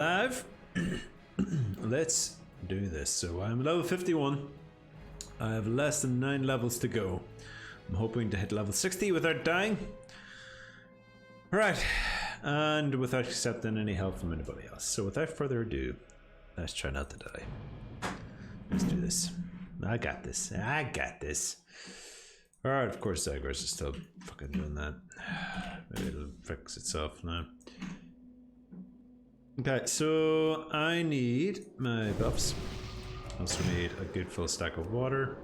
Live. Let's do this. So I'm level 51. I have less than 9 levels to go. I'm hoping to hit level 60 without dying. Right, and without accepting any help from anybody else. So without further ado, let's try not to die. Let's do this. I got this. I got this. Alright, of course Zagros is still fucking doing that. Maybe it'll fix itself now. Okay, so I need my buffs. Also need a good full stack of water.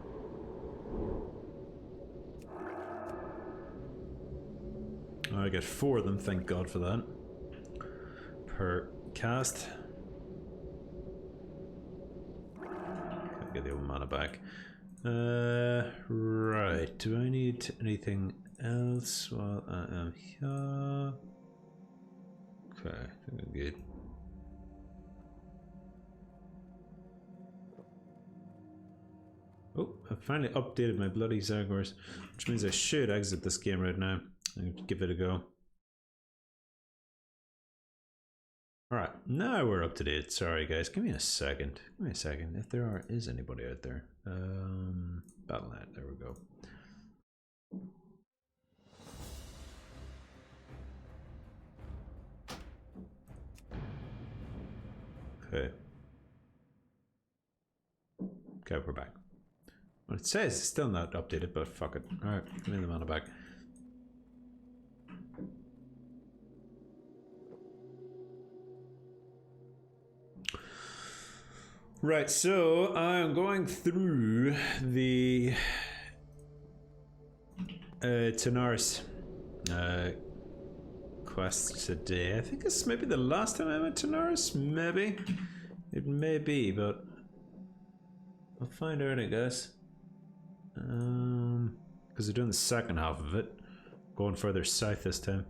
I get 4 of them, thank God for that. Per cast. I'll get the old mana back. Right, do I need anything else while I am here? Okay, I think I'm good. Oh, I finally updated my bloody Zagors, which means I should exit this game right now and give it a go. Alright, now we're up to date. Sorry guys, give me a second. Give me a second. If there is anybody out there. Battle.net, there we go. Okay. Okay, we're back. Well, it says it's still not updated, but fuck it. Alright, give me the mana back. Right, so I'm going through the Tanaris quest today. I think this may be the last time I'm at Tanaris, maybe. It may be, but I'll find out, I guess. Because they're doing the second half of it. Going further south this time.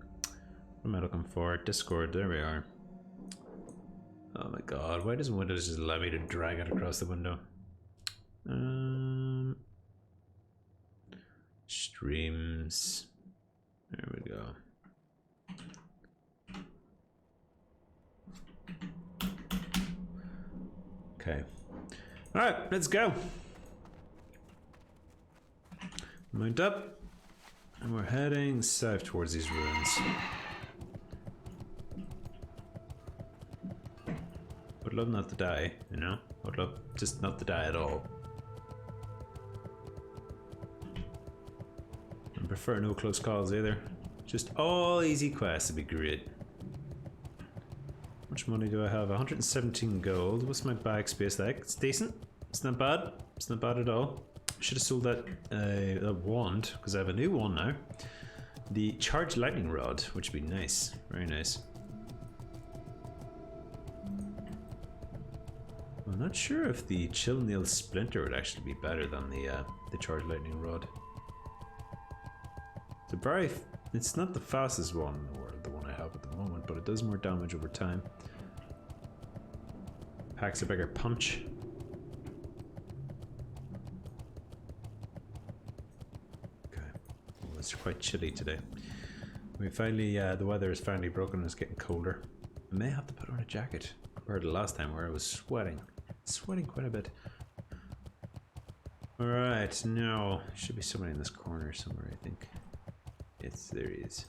What am I looking for? Discord, there we are. Oh my god, why doesn't Windows just allow me to drag it across the window? Streams. There we go. Okay. Alright, let's go. Mount up. And we're heading south towards these ruins. Would love not to die, you know? Would love just not to die at all. I prefer no close calls either. Just all easy quests would be great. How much money do I have? 117 gold. What's my bag space like? It's decent. It's not bad. It's not bad at all. Should have sold that wand, because I have a new one now. The charged lightning rod, which would be nice. Very nice. I'm not sure if the chill nail splinter would actually be better than the charged lightning rod. It's not the fastest one in the world, the one I have at the moment, but it does more damage over time. Packs a bigger punch. Okay, well, it's quite chilly today. We finally, the weather is finally broken and it's getting colder. I may have to put on a jacket compared to last time where I was sweating. Sweating quite a bit. Alright, now should be somebody in this corner somewhere, I think. Yes, there he is.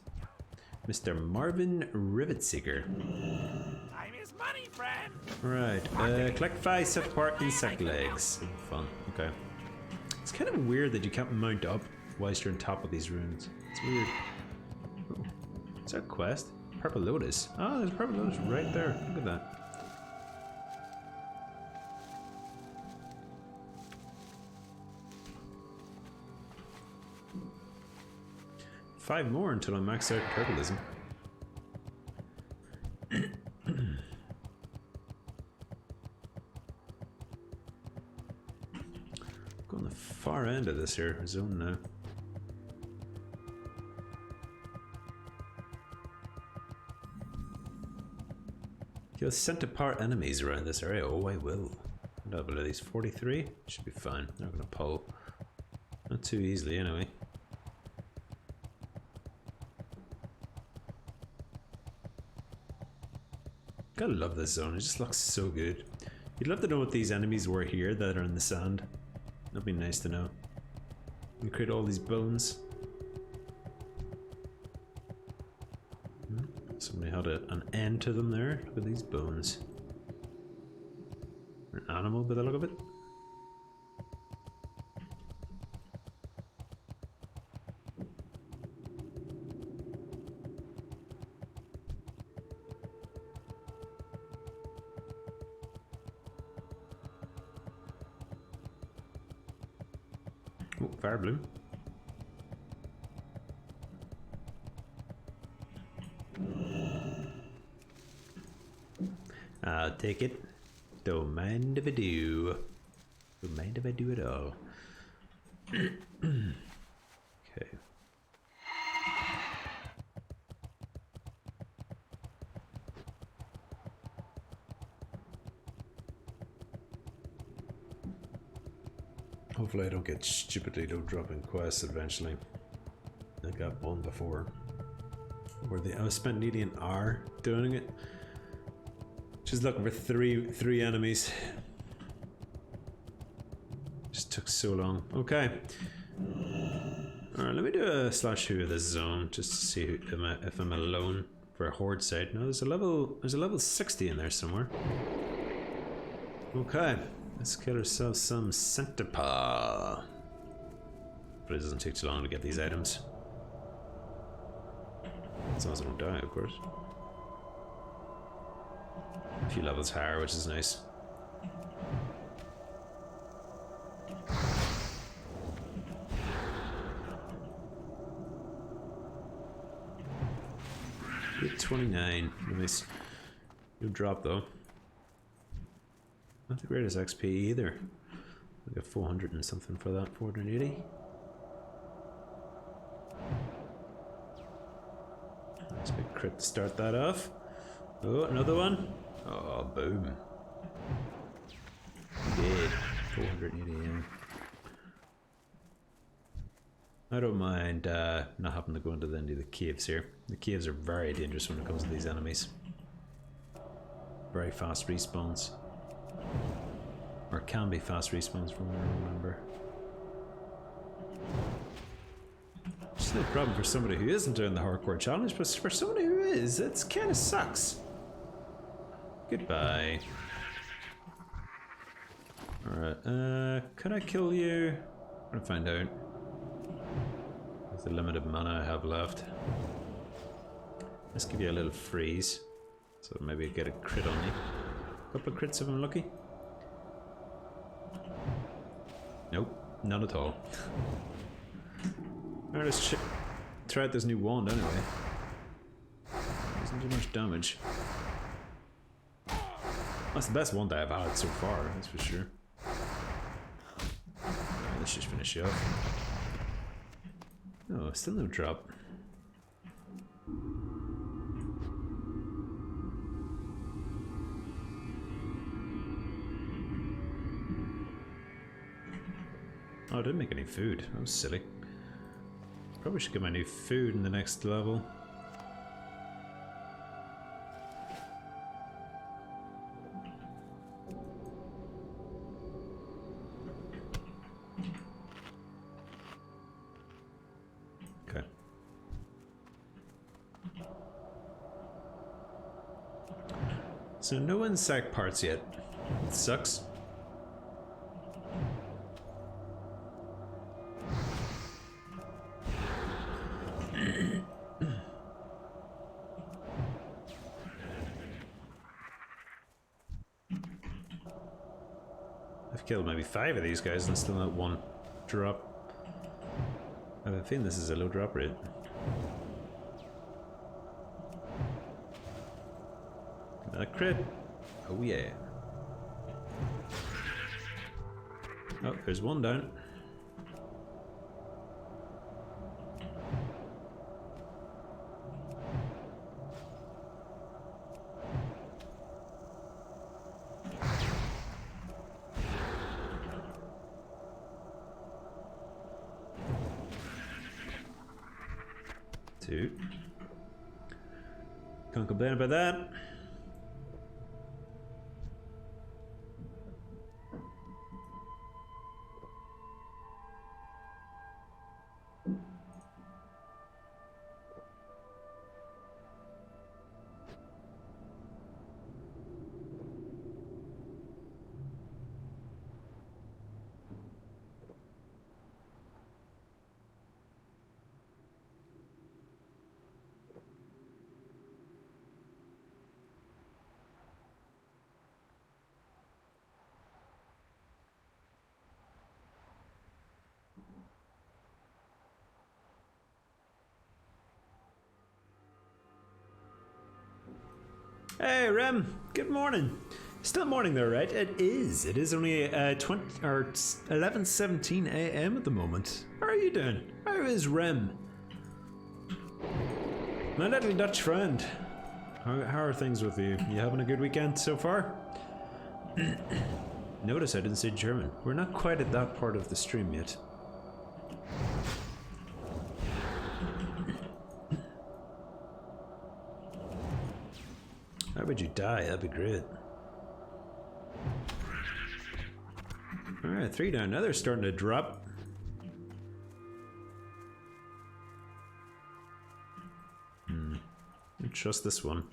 Mr. Marvin Rivetseeker. Time is money, friend. Right, collect 5 set apart insect legs. Fun, okay. It's kind of weird that you can't mount up whilst you're on top of these ruins. It's weird. Oh, is that a quest? Purple Lotus. Oh, there's a Purple Lotus right there. Look at that. Five more until I'm maxed out purpleism. Go on the far end of this here zone now. Kill centipaar enemies around this area. Oh, I will. I have at least 43. Should be fine. Not gonna pull. Not too easily, anyway. I love this zone. It just looks so good. You'd love to know what these enemies were here that are in the sand. That'd be nice to know. And create all these bones. Somebody had an end to them there. Look at these bones. An animal by the look of it. Oh, fire bloom. I'll take it. Don't mind if I do. Don't mind if I do at all. Okay. Hopefully I don't get stupidly low dropping quests eventually. I got one before. Where I spent nearly an hour doing it. Just looking for three enemies. Just took so long. Okay. Alright, let me do a /who of this zone just to see if I'm alone for a horde site. No, there's a level 60 in there somewhere. Okay. Let's get ourselves some centipede. But it doesn't take too long to get these items. As long as I don't die, of course. A few levels higher, which is nice. Hit 29. Nice. No drop though. Not the greatest XP either. I got 400 and something for that. 480. Nice big crit to start that off. Oh, another one. Oh, boom. Dead. 480 AM. I don't mind not having to go into any of the caves here. The caves are very dangerous when it comes to these enemies. Very fast respawns. Or can be fast respawns from what I remember. It's no problem for somebody who isn't doing the hardcore challenge, but for somebody who is, it kind of sucks. Goodbye. Alright, could I kill you? I'm gonna find out. With the limited mana I have left. Let's give you a little freeze. So maybe get a crit on you. A couple of crits if I'm lucky. Nope, not at all. Alright, let's try out this new wand anyway. Doesn't do much damage. That's the best wand I've had so far, that's for sure. Right, let's just finish it off. Oh, still no drop. Oh, I didn't make any food. That was silly. Probably should get my new food in the next level. Okay. So no insect parts yet. It sucks. I've killed maybe 5 of these guys and still not one drop. I have a feeling this is a low drop rate. Another crit. Oh yeah. Oh, there's one down. Two. Can't complain about that. Hey, Rem. Good morning. Still morning though, right? It is. It is only 11:17 a.m. at the moment. How are you doing? How is Rem? My little Dutch friend. How are things with you? You having a good weekend so far? Notice I didn't say German. We're not quite at that part of the stream yet. How would you die? That'd be great. Alright, 3 down. Now they're starting to drop. I trust this one.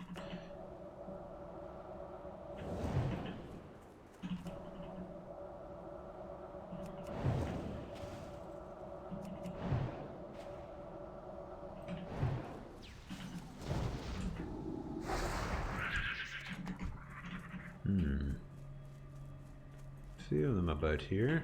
Few of them about here.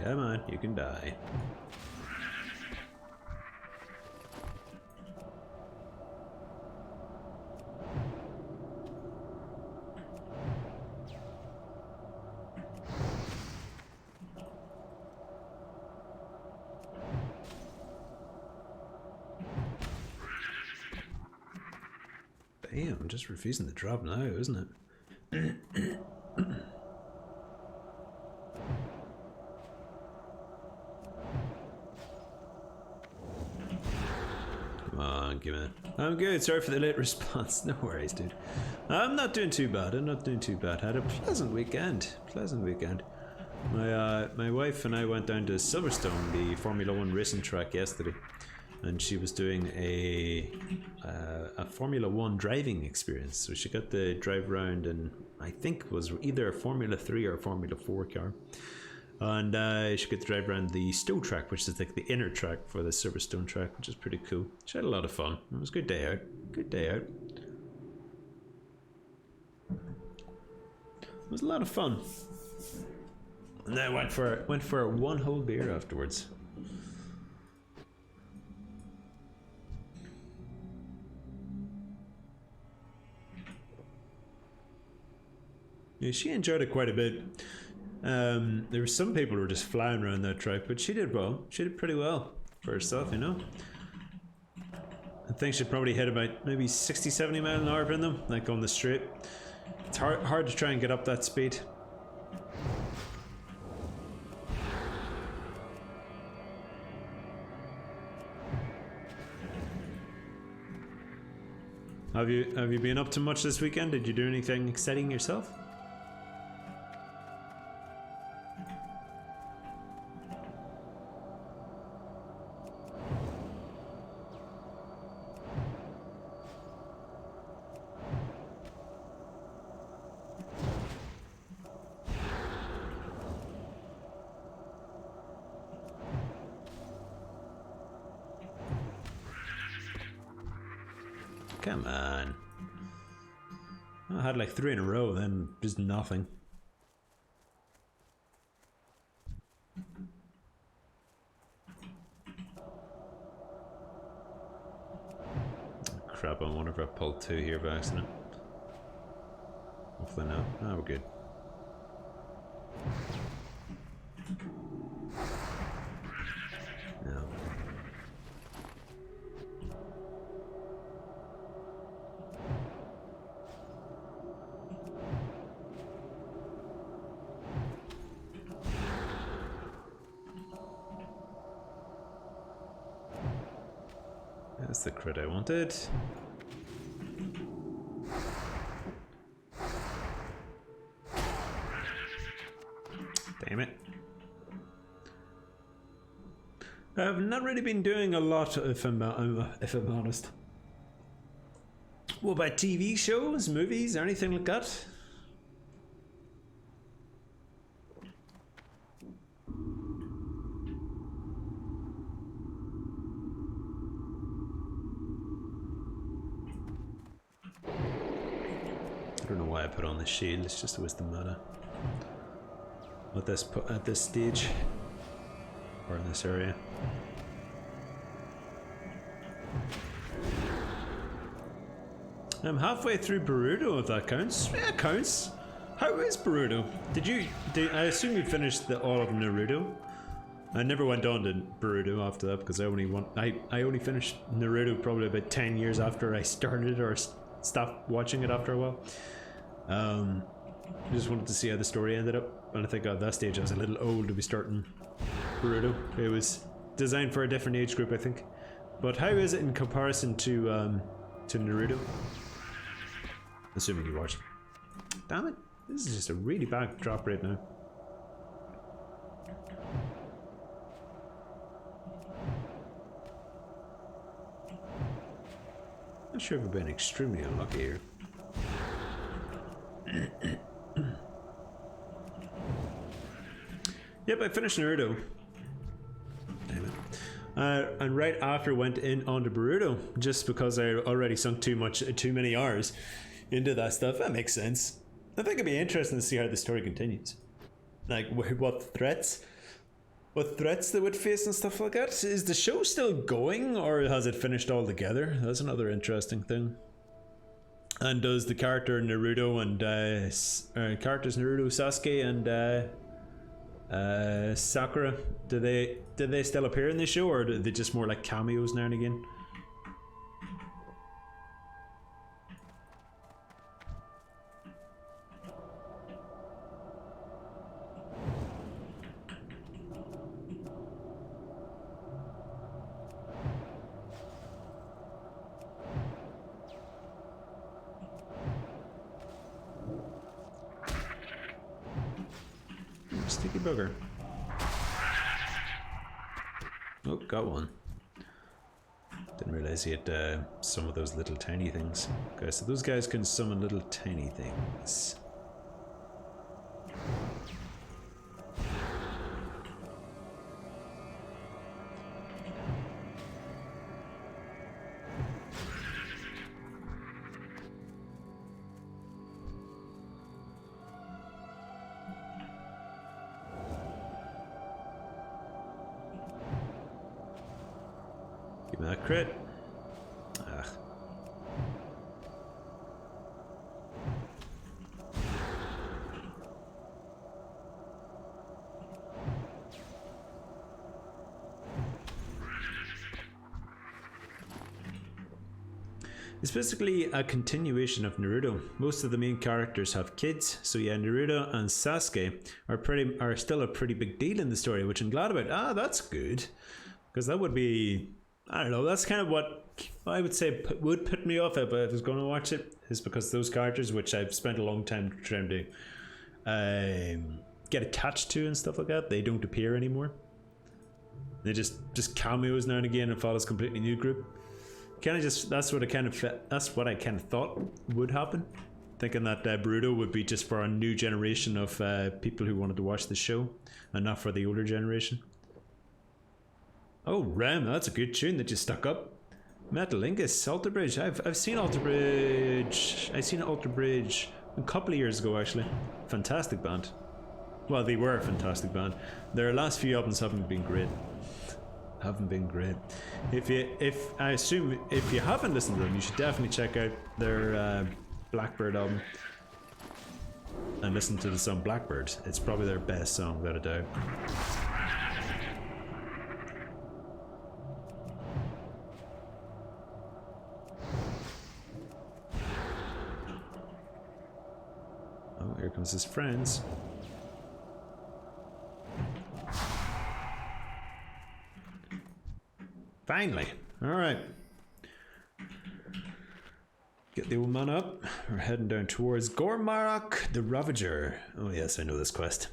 Come on, you can die. Damn, I'm just refusing to drop now, isn't it? I'm good. Sorry for the late response. No worries, dude. I'm not doing too bad. I'm not doing too bad. Had a pleasant weekend. Pleasant weekend. My wife and I went down to Silverstone, the Formula 1 racing track, yesterday, and she was doing a Formula 1 driving experience. So she got to drive around, and I think it was either a Formula 3 or a Formula 4 car. And she got to drive around the Stowe track, which is like the inner track for the Silverstone track, which is pretty cool. She had a lot of fun. It was a good day out. Good day out. It was a lot of fun. And then I went for a 1 whole beer afterwards. Yeah, she enjoyed it quite a bit. There were some people who were just flying around that track, but she did well. She did pretty well for herself, you know. I think she probably hit about maybe 60-70 miles an hour in them, like on the straight. It's hard to try and get up that speed. Have you been up to much this weekend? Did you do anything exciting yourself? Come on. I had like 3 in a row, then just nothing. Crap, I wonder if I pulled 2 here by accident. Hopefully not. Oh, we're good. No. That's the crit I wanted. Damn it. I've not really been doing a lot, if I'm honest. What about TV shows, movies, or anything like that? I don't know why I put on the shield. It's just a waste of mana at this stage or in this area. I'm halfway through Boruto, if that counts. Yeah, it counts. How is Boruto? I assume you finished all of Naruto? I never went on to Boruto after that because I only finished Naruto probably about 10 years after I started or stopped watching it after a while. I just wanted to see how the story ended up, and I think at that stage I was a little old to be starting Boruto. It was designed for a different age group, I think. But how is it in comparison to Naruto? Assuming you watched. Damn it! This is just a really bad drop rate now. Not sure if I've been extremely unlucky here. Yep, I finished Naruto. Damn it. And right after went in onto Boruto, just because I already sunk too many hours into that stuff. That makes sense. I think it'd be interesting to see how the story continues. Like what threats they would face and stuff like that. Is the show still going, or has it finished altogether? That's another interesting thing. And does the character Naruto and characters Naruto, Sasuke, and Sakura, do they still appear in the show, or are they just more like cameos now and again? Sticky booger. Oh, got one. Didn't realize he had some of those little tiny things. Okay, so those guys can summon little tiny things. Give me that crit. Ugh. It's basically a continuation of Naruto. Most of the main characters have kids, so yeah, Naruto and Sasuke are still a pretty big deal in the story, which I'm glad about. Ah, that's good, because that would be, I don't know, that's kind of what I would say would put me off it, but if I was going to watch it, is because those characters, which I've spent a long time trying to get attached to and stuff like that, they don't appear anymore. They just cameos now and again and follows a completely new group. That's what I kind of thought would happen. Thinking that Boruto would be just for a new generation of people who wanted to watch the show, and not for the older generation. Oh, Rem, that's a good tune that you stuck up. Metalingus, Alter Bridge. I've seen Alter Bridge. I seen Alter Bridge a couple of years ago actually. Fantastic band. Well, they were a fantastic band. Their last few albums haven't been great. If I assume if you haven't listened to them, you should definitely check out their Blackbird album and listen to the song Blackbird. It's probably their best song, without a doubt. Oh, here comes his friends. Finally. Alright. Get the old man up. We're heading down towards Gormarok the Ravager. Oh yes, I know this quest.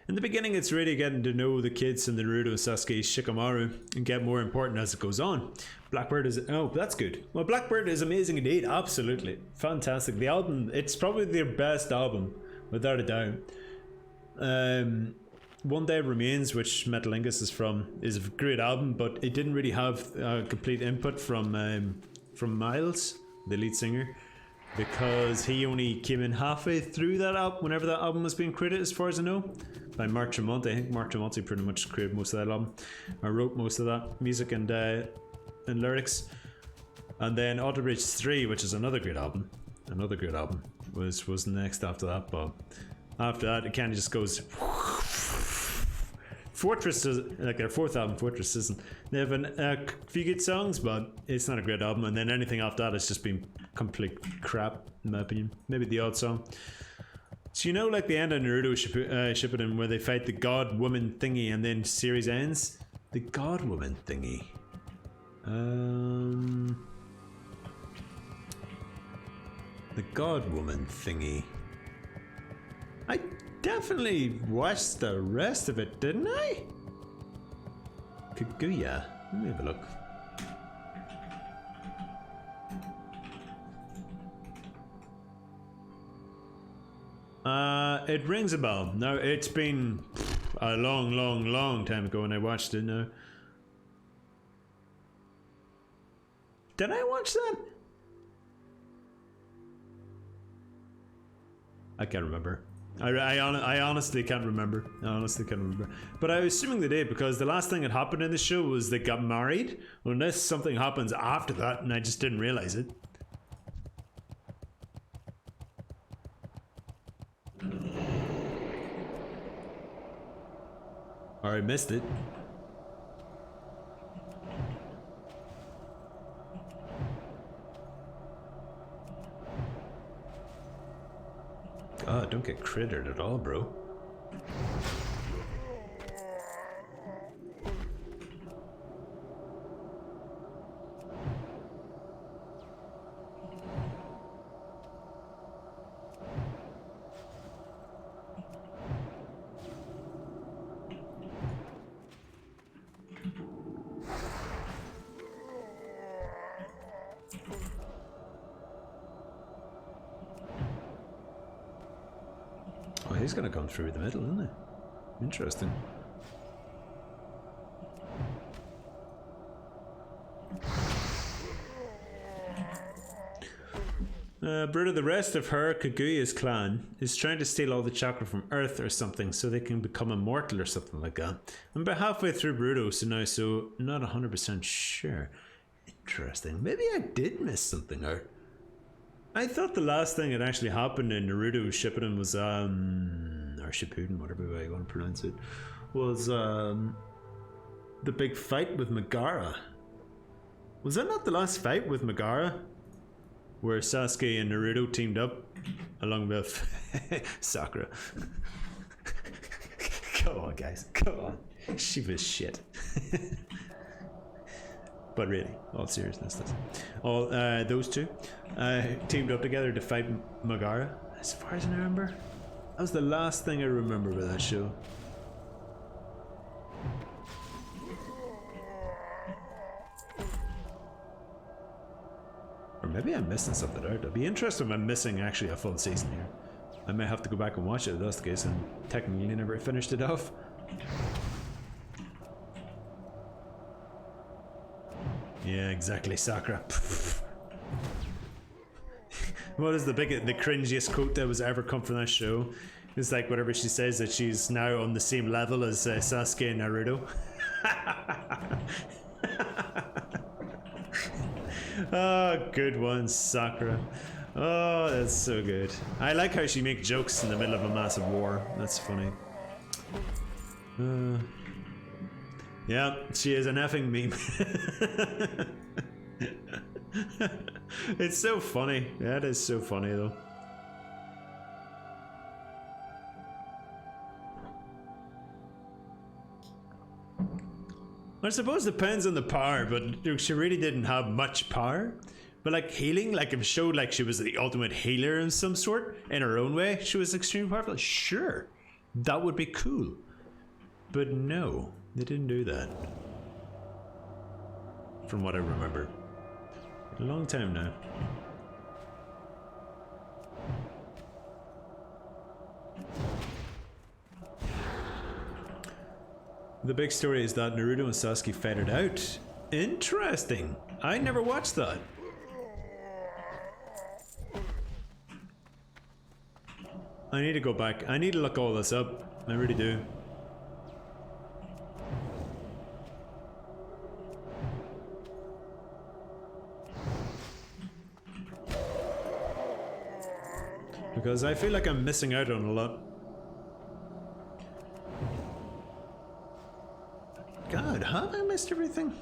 In the beginning, it's really getting to know the kids in the Naruto and Sasuke Shikamaru and get more important as it goes on. Blackbird is... Oh, that's good. Well, Blackbird is amazing indeed. Absolutely. Fantastic. The album, it's probably their best album, without a doubt. One Day Remains, which Metalingus is from, is a great album, but it didn't really have complete input from Miles, the lead singer, because he only came in halfway through that album, whenever that album was being created, as far as I know, by Mark Tremonti. I think Mark Tremonti pretty much created most of that album, or wrote most of that music and lyrics. And then Alter Bridge 3, which is another great album, was next after that, but after that it kind of just goes... Fortress is like their fourth album. Fortress isn't. They have a few good songs, but it's not a great album. And then anything after that has just been complete crap, in my opinion. Maybe the odd song. So you know, like the end of Naruto Shippuden, where they fight the God Woman thingy, and then series ends. The God Woman thingy. The God Woman thingy. I definitely watched the rest of it, didn't I? Kaguya. Let me have a look. It rings a bell. Now, it's been a long time ago when I watched it now. Did I watch that? I can't remember. I honestly can't remember. But I was assuming they did, because the last thing that happened in the show was they got married. Unless something happens after that and I just didn't realize it. Or I missed it. God, don't get crittered at all, bro. Oh, he's gonna come through the middle, isn't he? Interesting. Bruto, the rest of her Kaguya's clan is trying to steal all the chakra from Earth or something so they can become immortal or something like that. I'm about halfway through Bruto now, so not 100% sure. Interesting. Maybe I did miss something out. I thought the last thing that actually happened in Naruto Shippuden was, or Shippuden, whatever way you want to pronounce it, was, the big fight with Megara. Was that not the last fight with Megara? Where Sasuke and Naruto teamed up, along with Sakura. Come on, guys, come on. She was shit. But really, all seriousness, those two teamed up together to fight Megara. As far as I remember, that was the last thing I remember about that show. Or maybe I'm missing something out. I'd be interested if I'm missing actually a full season here. I may have to go back and watch it if that's the case, and technically never finished it off. Yeah, exactly, Sakura. What is the cringiest quote that was ever come from that show? It's like whatever she says that she's now on the same level as Sasuke and Naruto. Oh, good one, Sakura. Oh, that's so good. I like how she makes jokes in the middle of a massive war. That's funny. Yeah, she is an effing meme. It's so funny. Yeah, it is so funny though. I suppose it depends on the power, but she really didn't have much power. But like healing, like if it showed like she was the ultimate healer in some sort, in her own way, she was extremely powerful. Sure, that would be cool. But no, they didn't do that. From what I remember. A long time now. The big story is that Naruto and Sasuke fought it out. Interesting. I never watched that. I need to go back. I need to look all this up. I really do. Because I feel like I'm missing out on a lot. God, have I missed everything?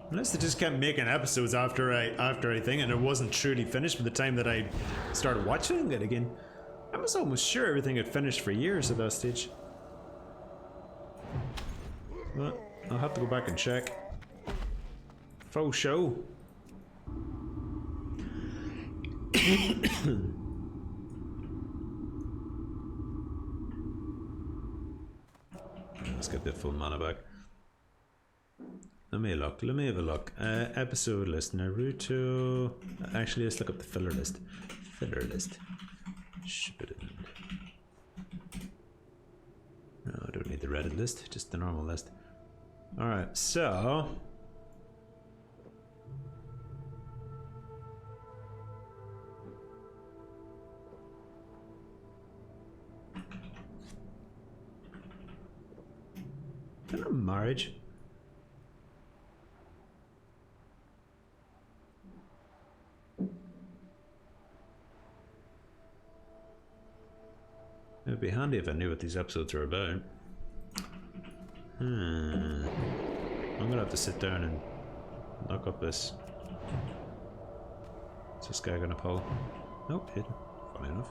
Unless they just kept making episodes after I think, and it wasn't truly finished by the time that I started watching it again. I was almost sure everything had finished for years at that stage. Well, I'll have to go back and check. Faux show. Let's get the full mana back. Let me look. Let me have a look. Episode list. Naruto. Actually, let's look up the filler list. Filler list. No, I don't need the Reddit list. Just the normal list. Alright, so... Is that a marriage? It would be handy if I knew what these episodes are about. I'm gonna have to sit down and look up this. Is this guy gonna pull? Nope, hidden. Funny enough.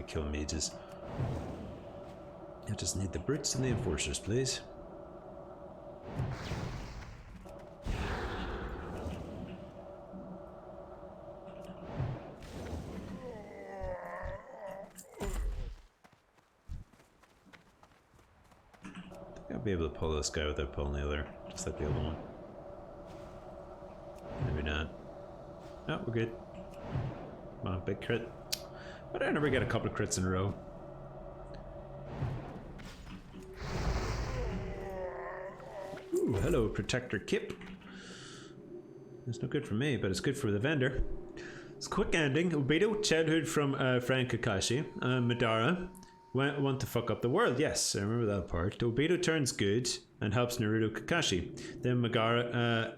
Kill mages. I just need the brutes and the enforcers, please. I think I'll be able to pull this guy without pulling the other, just like the other one. Maybe not. No, we're good. Come on, big crit. But I never get a couple of crits in a row. Ooh, hello, Protector Kip. It's no good for me, but it's good for the vendor. It's a quick ending. Obito, childhood from friend Kakashi. Madara want to fuck up the world. Yes, I remember that part. Obito turns good and helps Naruto Kakashi. Then Madara,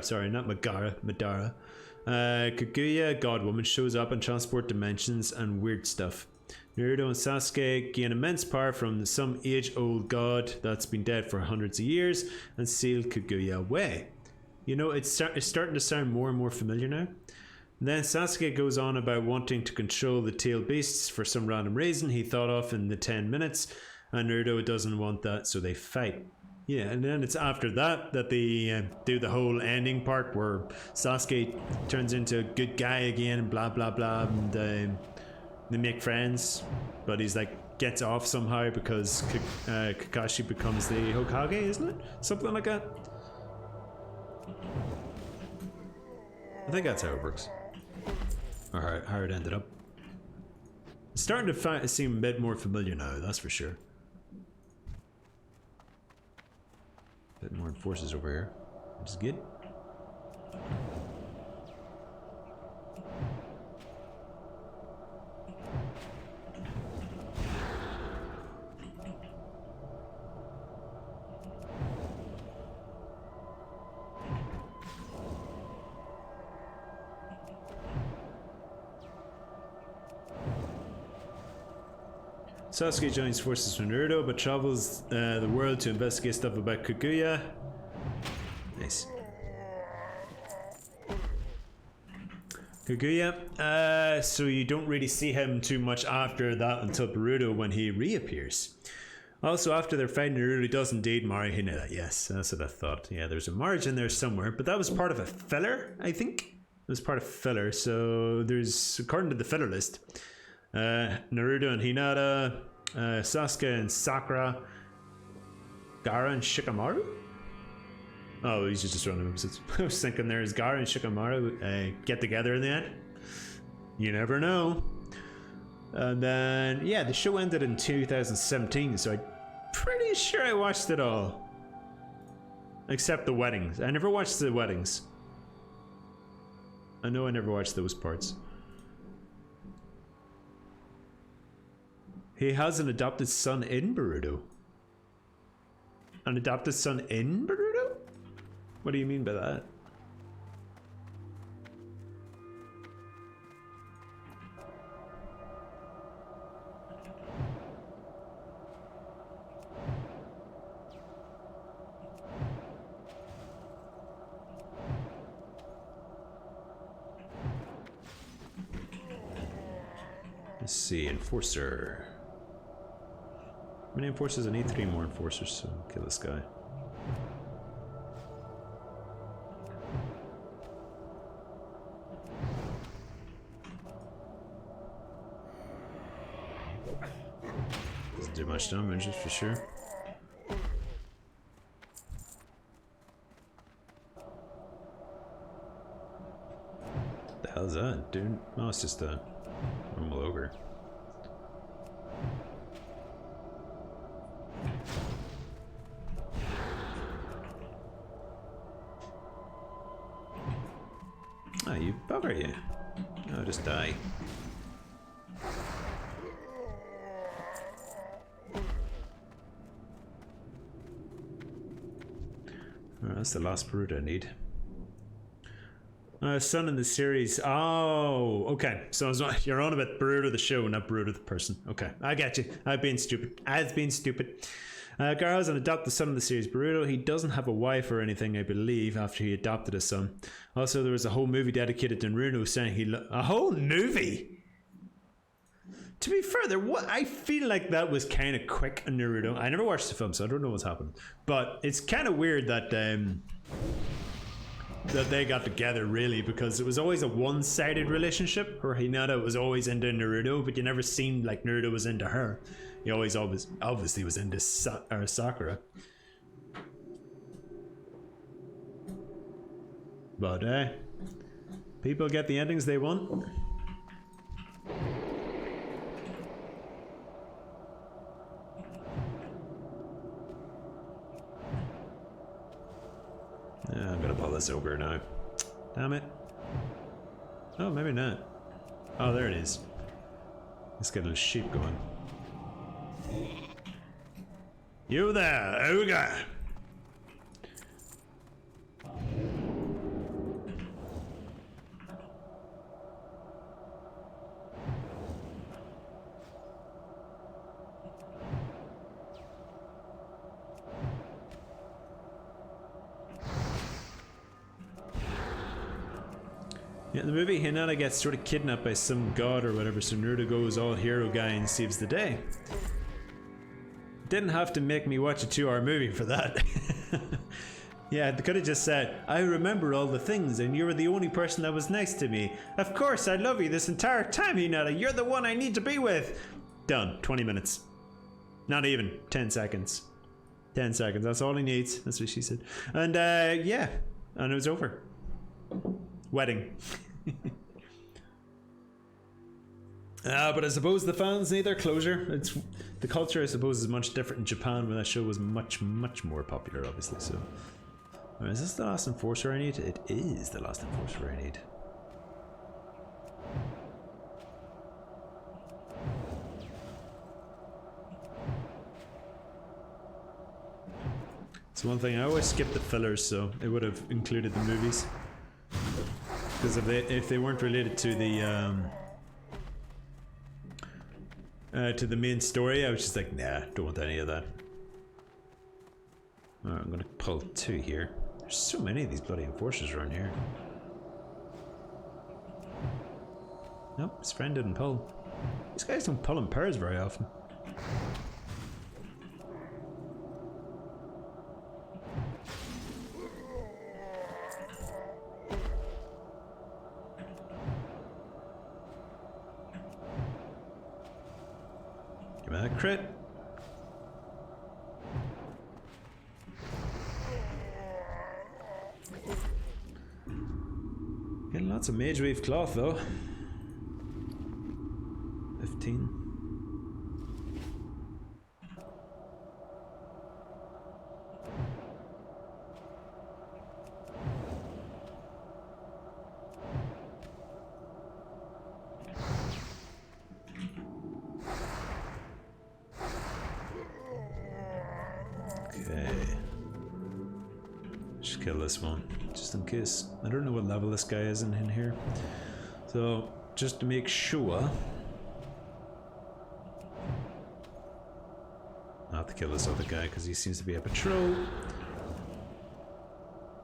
sorry, not Madara. Kaguya, God Woman, shows up and transport dimensions and weird stuff. Naruto and Sasuke gain immense power from some age-old god that's been dead for hundreds of years and seal Kaguya away. You know, it's starting to sound more and more familiar now. Then Sasuke goes on about wanting to control the tail beasts for some random reason he thought of in the 10 minutes, and Naruto doesn't want that, so they fight. Yeah, and then it's after that that they do the whole ending part where Sasuke turns into a good guy again, blah blah blah, and they make friends, but he's like gets off somehow because Kakashi becomes the Hokage, isn't it? Something like that. I think that's how it works. Alright, how it ended up. It's starting to seem a bit more familiar now, that's for sure. A bit more enforcers over here, which is good. Sasuke joins forces from Naruto, but travels the world to investigate stuff about Kaguya. Nice. Kaguya, so you don't really see him too much after that until Boruto when he reappears. Also, after their fight, Naruto does indeed marry Hinata. Yes, that's what I thought. Yeah, there's a marriage in there somewhere, but that was part of a filler, I think. It was part of filler, so there's, according to the filler list, Naruto and Hinata, Sasuke and Sakura, Gaara and Shikamaru? Oh, he's just random episodes. I was thinking there's Gaara and Shikamaru get together in the end. You never know. And then, yeah, the show ended in 2017, so I'm pretty sure I watched it all. Except the weddings. I never watched the weddings. I know I never watched those parts. He has an adopted son in Boruto. An adopted son in Boruto? What do you mean by that? Let's see, enforcer. How many enforcers? I need 3 more enforcers, so I'll kill this guy. Doesn't do much damage, that's for sure. What the hell is that, dude? Oh, it's just a normal ogre. Ah, you bugger, you. Oh, just die. Oh, that's the last Boruto I need. Son in the series. Oh, okay. So you're on about Boruto the show, not Boruto the person. Okay, I get you. I've been stupid. I've been stupid. Gaara has an adopted son in the series Boruto. He doesn't have a wife or anything, I believe, after he adopted a son. Also, there was a whole movie dedicated to Naruto saying a whole movie? To be fair, I feel like that was kind of quick on Naruto. I never watched the film, so I don't know what's happened. But it's kind of weird that that they got together, really, because it was always a one-sided relationship where Hinata was always into Naruto, but you never seemed like Naruto was into her. He always obviously was into Sakura. But people get the endings they want. Yeah, I'm gonna pull this ogre now. Damn it. Oh, maybe not. Oh, there it is. Let's get a little sheep going. You there, ogre! Yeah, in the movie, Hinata gets sort of kidnapped by some god or whatever, so Naruto goes all hero guy and saves the day. Didn't have to make me watch a 2-hour movie for that. Yeah, they could have just said, I remember all the things and you were the only person that was nice to me. Of course, I love you this entire time, Hinata. You're the one I need to be with. Done. 20 minutes. Not even. 10 seconds. 10 seconds. That's all he needs. That's what she said. And yeah. And it was over. wedding. But I suppose the fans need their closure. It's the culture, I suppose, is much different in Japan, where that show was much more popular, obviously. So, is this the last enforcer I need? It is the last enforcer I need. So one thing, I always skip the fillers, so it would have included the movies, because if they weren't related to the main story, I was just like, nah, don't want any of that. Alright, I'm gonna pull 2 here. There's so many of these bloody enforcers around here. Nope, his friend didn't pull. These guys don't pull in pairs very often. Give me that crit. Getting lots of Mage Wave cloth though. 15. Kill this one, just in case. I don't know what level this guy is in here. So, just to make sure. I'll have to kill this other guy because he seems to be a patrol.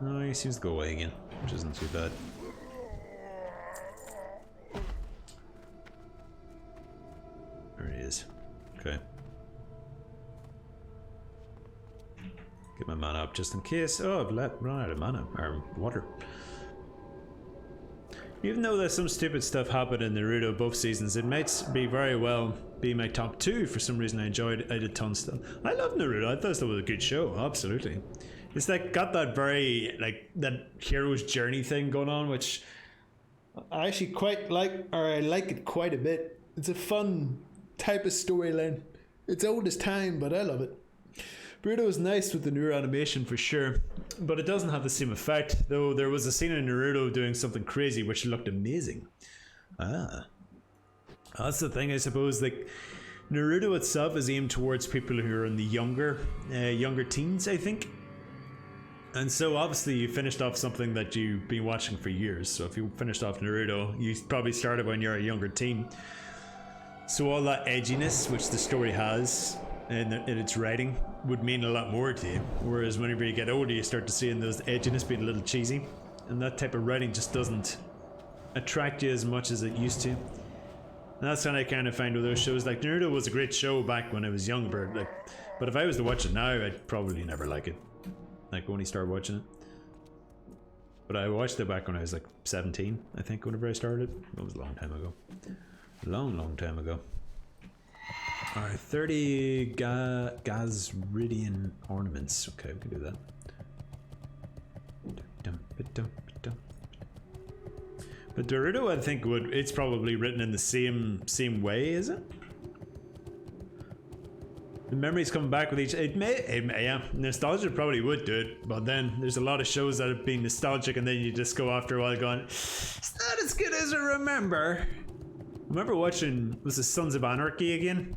Oh, he seems to go away again, which isn't too bad. There he is. Okay. Get my mana up just in case. Oh, I've run out of mana, or water. Even though there's some stupid stuff happened in Naruto both seasons, it might be very well be my top 2 for some reason. I did tons of stuff. I love Naruto, I thought it was a good show, absolutely. It's like, got that very, like, that hero's journey thing going on, which I actually quite like, or I like it quite a bit. It's a fun type of storyline. It's old as time, but I love it. Naruto is nice with the newer animation for sure, but it doesn't have the same effect, though there was a scene in Naruto doing something crazy which looked amazing. That's the thing, I suppose. Like, Naruto itself is aimed towards people who are in the younger teens, I think. And so obviously you finished off something that you've been watching for years, so if you finished off Naruto, you probably started when you're a younger teen. So all that edginess which the story has in its writing would mean a lot more to you, whereas whenever you get older you start to see those edginess being a little cheesy, and that type of writing just doesn't attract you as much as it used to. And that's what I kind of find with those shows. Like, Naruto was a great show back when I was younger, like, but if I was to watch it now, I'd probably never like it, like when I started watching it. But I watched it back when I was like 17, I think, whenever I started. It was a long time ago. Long time ago. Alright, 30 Gazridian ornaments. Okay, we can do that. But Naruto, I think, it's probably written in the same way, is it? The memories coming back with each. Yeah, nostalgia probably would do it, but then there's a lot of shows that have been nostalgic, and then you just go after a while going, it's not as good as I remember. I remember watching, was it Sons of Anarchy again?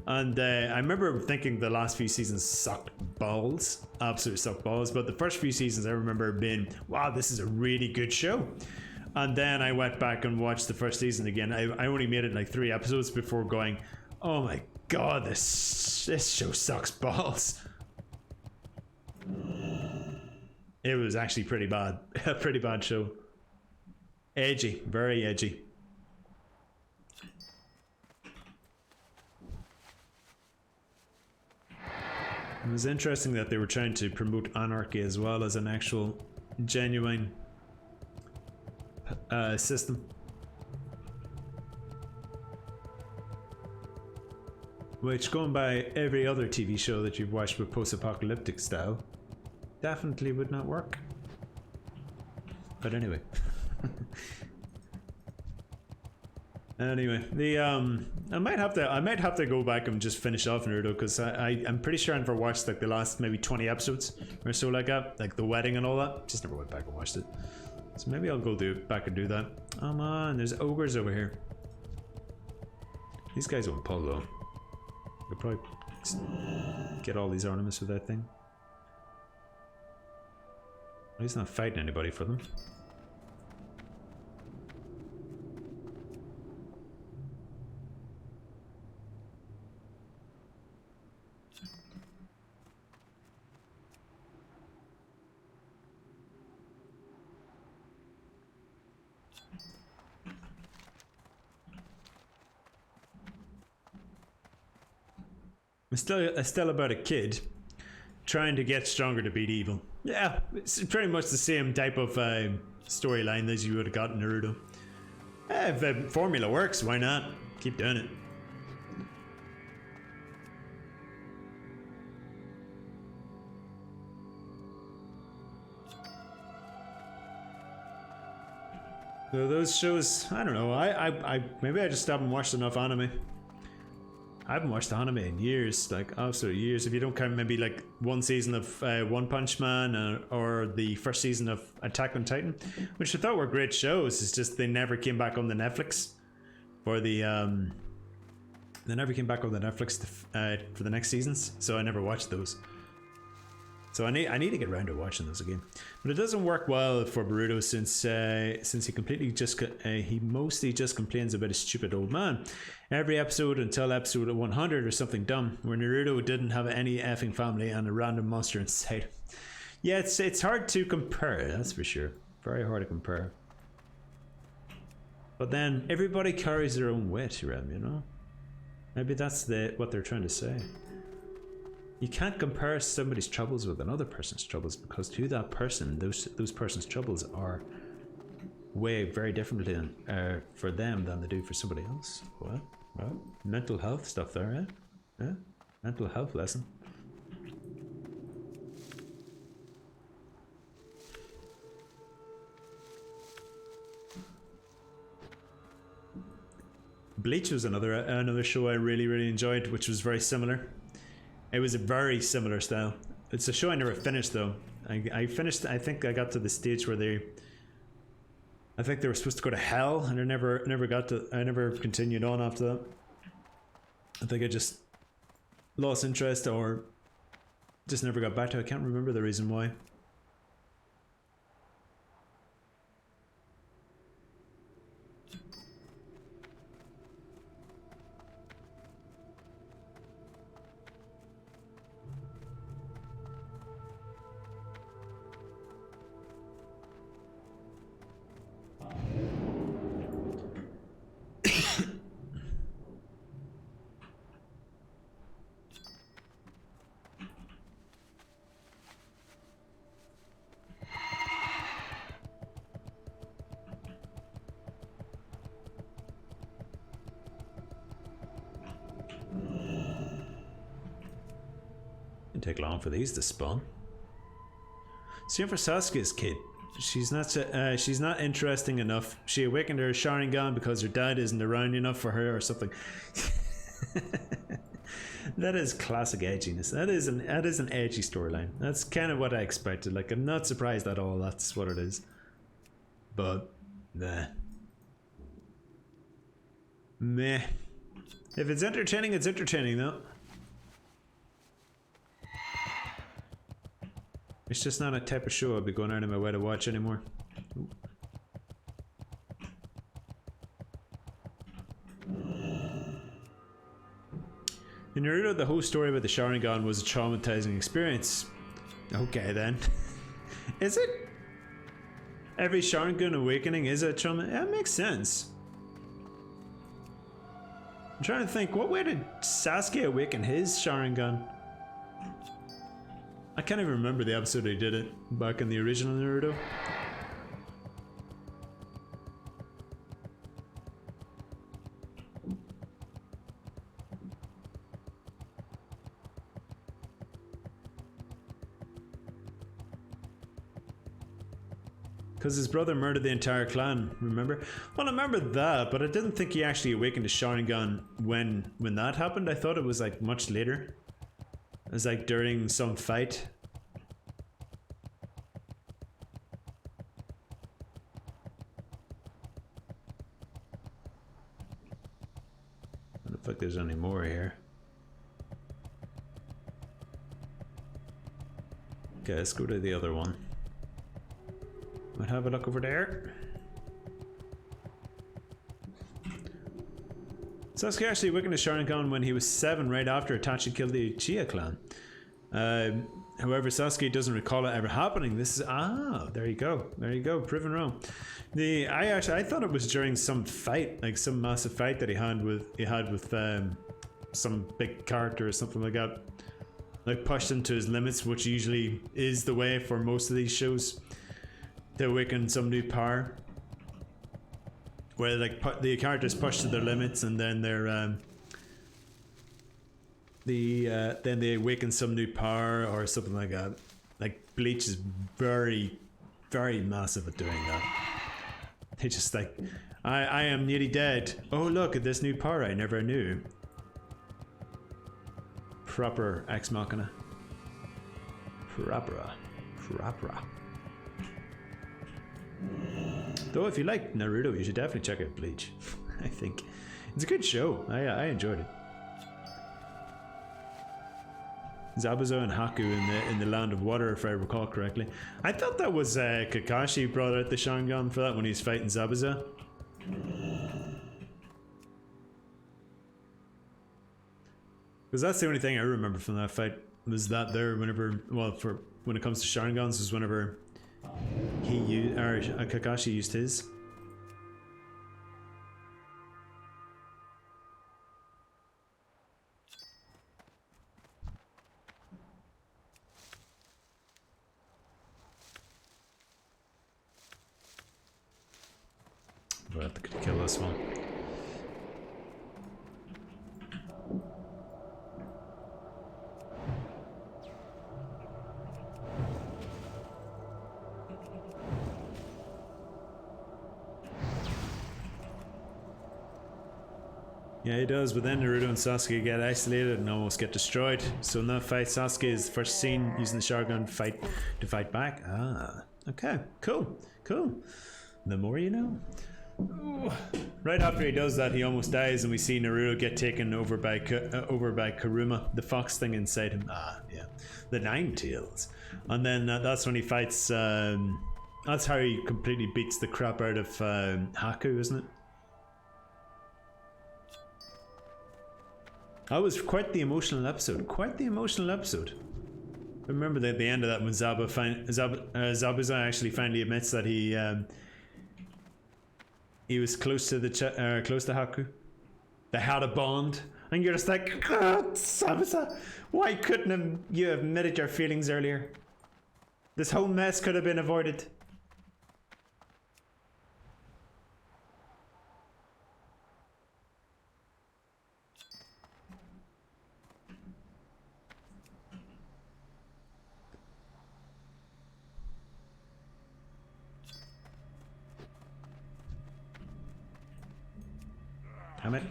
And I remember thinking the last few seasons sucked balls, absolutely sucked balls, but the first few seasons I remember being, wow, this is a really good show. And then I went back and watched the first season again. I only made it like 3 episodes before going, oh my god, this show sucks balls. It was actually pretty bad, a pretty bad show. Edgy, very edgy. It was interesting that they were trying to promote anarchy as well as an actual genuine system. Which, going by every other TV show that you've watched with post-apocalyptic style, definitely would not work. But anyway. Anyway, the I might have to go back and just finish off Naruto because I'm pretty sure I never watched like the last maybe 20 episodes or so like that, like the wedding and all that. Just never went back and watched it. So maybe I'll go back and do that. Oh man, there's ogres over here. These guys won't pull though. We'll probably get all these ornaments with that thing. He's not fighting anybody for them. It's still about a kid trying to get stronger to beat evil. Yeah, it's pretty much the same type of storyline as you would have got in Naruto. If the formula works, why not? Keep doing it. So those shows, I don't know. I maybe I just haven't watched enough anime. I haven't watched anime in years, like absolute years. If you don't count maybe like one season of One Punch Man or the first season of Attack on Titan, which I thought were great shows. It's just they never came back on the Netflix for the they never came back on the Netflix for the next seasons. So I never watched those. So I need to get around to watching those again. But it doesn't work well for Boruto since he completely just he mostly just complains about his stupid old man every episode until episode 100 or something dumb where Naruto didn't have any effing family and a random monster inside. Yeah, it's hard to compare, that's for sure. Very hard to compare. But then everybody carries their own weight, Rem, you know? Maybe that's what they're trying to say. You can't compare somebody's troubles with another person's troubles because to that person, those person's troubles are way very differently for them than they do for somebody else. Well, mental health stuff there, eh? Yeah, mental health lesson. Bleach was another show I really enjoyed, which was very similar. It was a very similar style. It's a show I never finished though. I finished. I think I got to the stage where I think they were supposed to go to hell, and I never got to. I never continued on after that. I think I just lost interest or just never got back to it. I can't remember the reason why. Didn't take long for these to spawn. Same for Sasuke's kid. She's not interesting enough. She awakened her Sharingan because her dad isn't around enough for her or something. That is classic edginess. That is an edgy storyline. That's kind of what I expected. Like, I'm not surprised at all. That's what it is. But nah. Meh. If it's entertaining, it's entertaining though. It's just not a type of show I'll be going out of my way to watch anymore. Ooh. In Naruto, the whole story about the Sharingan was a traumatizing experience. Okay then. Is it? Every Sharingan awakening is a trauma? That makes sense. I'm trying to think, what way did Sasuke awaken his Sharingan? I can't even remember the episode he did it back in the original Naruto. Because his brother murdered the entire clan, remember? Well, I remember that, but I didn't think he actually awakened to Sharingan when that happened. I thought it was like much later. It was like during some fight. I don't think there's any more here. Okay, let's go to the other one. Might have a look over there. Sasuke actually awakened to Sharingan when he was 7, right after Itachi killed the Uchiha clan. However, Sasuke doesn't recall it ever happening. This is there you go, proven wrong. I thought it was during some fight, like some massive fight that he had with some big character or something like that. Like pushed him to his limits, which usually is the way for most of these shows. They awaken some new power, where like the characters push to their limits, and then then they awaken some new power or something like that. Like Bleach is very, very massive at doing that. They just like, I am nearly dead. Oh look at this new power I never knew. Proper ex machina. Proper. Though if you like Naruto, you should definitely check out Bleach. I think it's a good show. I enjoyed it. Zabuza and Haku in the Land of Water, if I recall correctly. I thought that was Kakashi brought out the Sharingan for that when he was fighting Zabuza. Because that's the only thing I remember from that fight, was that there whenever, well, for when it comes to Sharingans, was whenever he used, or Kakashi used his. We'll have to kill this one. Yeah, he does, but then Naruto and Sasuke get isolated and almost get destroyed. So in that fight, Sasuke is first seen using the Sharingan to fight back. Ah, okay, cool. The more you know. Ooh. Right after he does that, he almost dies, and we see Naruto get taken over by Kuruma, the fox thing inside him. Ah, yeah, the Nine Tails. And then that's when he fights. That's how he completely beats the crap out of Haku, isn't it? That was quite the emotional episode. I remember that at the end of that when Zabuza actually finally admits that he was close to Haku. They had a bond, and you're just like, God, Zabuza, why couldn't you have admitted your feelings earlier? This whole mess could have been avoided. Damn it.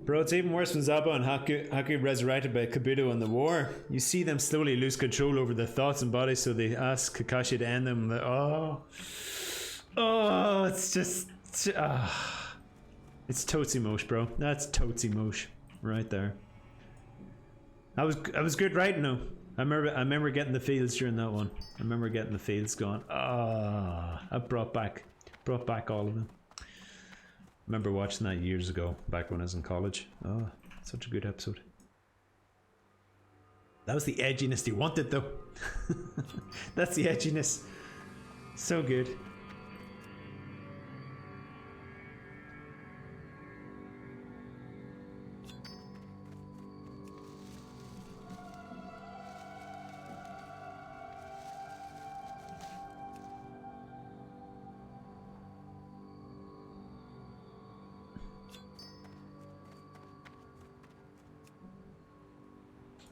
Bro, it's even worse when Zappa and Haku resurrected by Kabuto in the war. You see them slowly lose control over their thoughts and bodies, so they ask Kakashi to end them. Oh, it's just... It's totes emosh, bro. That's totes emosh. Right there. I was good writing though. I remember getting the feels during that one. I remember getting the feels going. I brought back all of them. I remember watching that years ago, back when I was in college. Oh, such a good episode. That was the edginess you wanted though. That's the edginess. So good.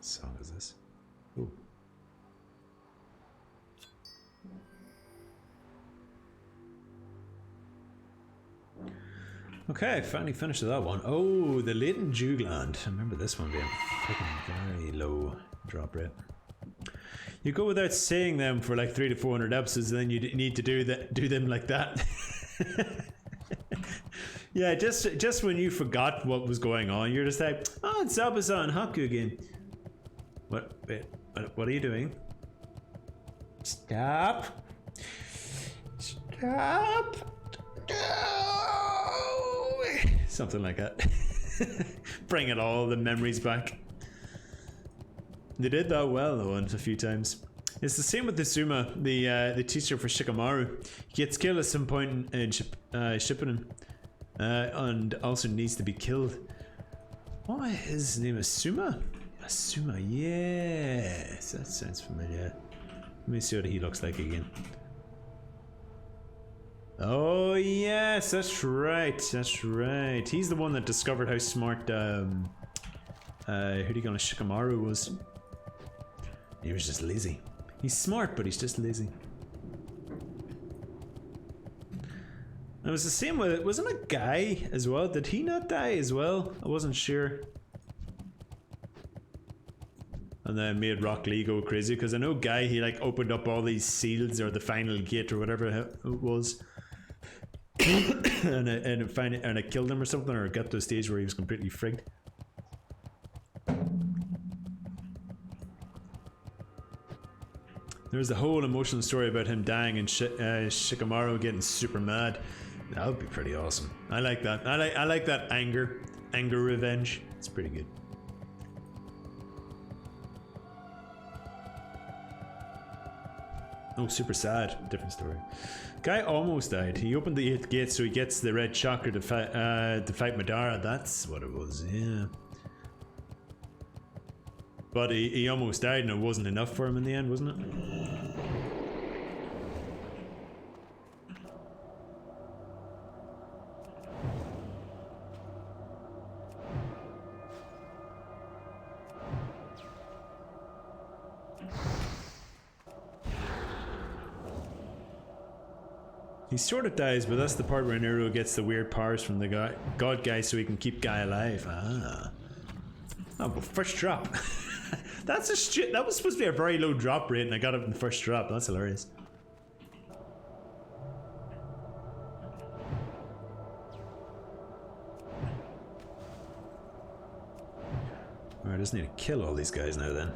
song is this? Ooh. Okay, finally finished that one. Oh, the latent dew gland. I remember this one being freaking very low drop rate. You go without saying them for like 300 to 400 episodes, and then you need to do them like that. Yeah, just when you forgot what was going on, you're just like, oh, it's Zabuza and Haku again. What? Wait, what are you doing? Stop! Stop! No! Something like that. Bringing all the memories back. They did that well though, a few times. It's the same with the Zuma, the teacher for Shikamaru. He gets killed at some point in Shippuden, and also needs to be killed. What his name is? Suma? Suma, yes, that sounds familiar. Let me see what he looks like again. Oh yes, that's right, that's right. He's the one that discovered how smart who do you call it, Shikamaru was. He was just lazy. He's smart, but he's just lazy. It was the same with, wasn't a guy as well? Did he not die as well? I wasn't sure. And then made Rock Lee go crazy, because I know Guy, he like opened up all these seals or the final gate or whatever it was. and it killed him or something, or got to a stage where he was completely frigged. There's a whole emotional story about him dying and Shikamaru getting super mad. That would be pretty awesome. I like that. I like that anger revenge. It's pretty good. Oh, super sad. Different story. Guy almost died. He opened the 8th gate so he gets the red chakra to fight Madara. That's what it was, yeah. But he almost died and it wasn't enough for him in the end, wasn't it? He sort of dies, but that's the part where Naruto gets the weird powers from the god guy so he can keep Guy alive. Ah. Oh, but first drop. That's a shit. That was supposed to be a very low drop rate, and I got it in the first drop. That's hilarious. Alright, I just need to kill all these guys now then.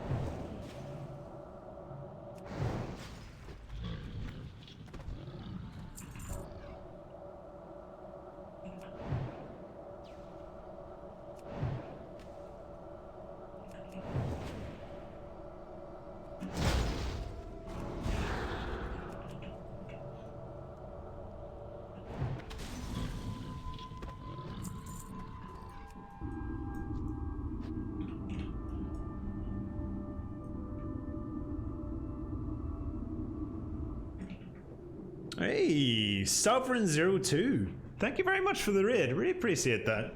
Hey, Sovereign02. Thank you very much for the raid. Really appreciate that.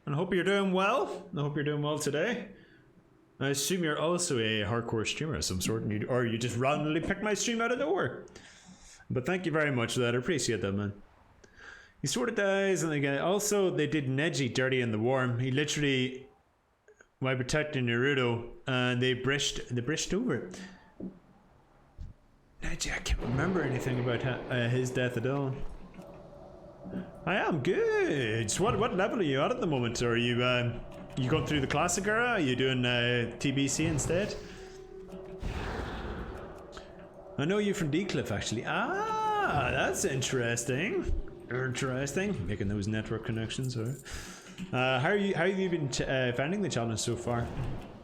And I hope you're doing well. I hope you're doing well today. I assume you're also a hardcore streamer of some sort, or you just randomly picked my stream out of nowhere. But thank you very much for that. I appreciate that, man. He sort of dies, and again, also they did Neji dirty in the warm. He literally, while protecting Naruto, and they brished over it. Neji, I can't remember anything about his death at all. I am good. So what level are you at the moment? Are you you going through the classic era? Are you doing TBC instead? I know you from D-Cliff actually. Ah, that's interesting. Interesting. Making those network connections. Or how have you been finding the challenge so far?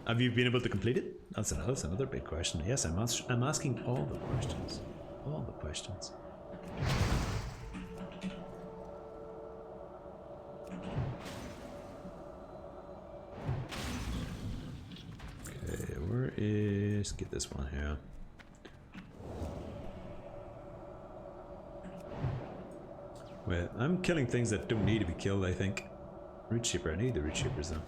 Have you been able to complete it? That's another big question. Yes, I'm asking all the questions. All the questions. Okay, where is... Get this one here. Wait, I'm killing things that don't need to be killed, I think. Root Shipper, I need the Root Shippers though.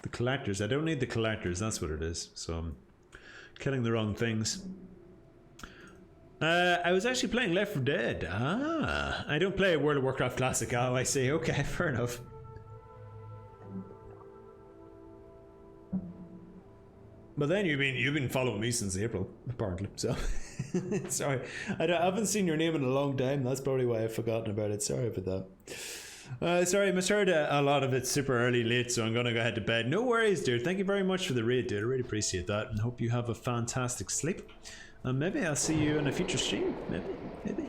The collectors. I don't need the collectors, that's what it is. So I'm killing the wrong things. I was actually playing Left 4 Dead. Ah, I don't play World of Warcraft Classic. Oh, I see. Okay, fair enough. But then you've been following me since April, apparently. So sorry, I haven't seen your name in a long time. That's probably why I've forgotten about it. Sorry about that. Sorry, I misheard a lot of it super early, late, so I'm gonna go head to bed. No worries, dude. Thank you very much for the raid, dude. I really appreciate that, and hope you have a fantastic sleep. Maybe I'll see you in a future stream. Maybe.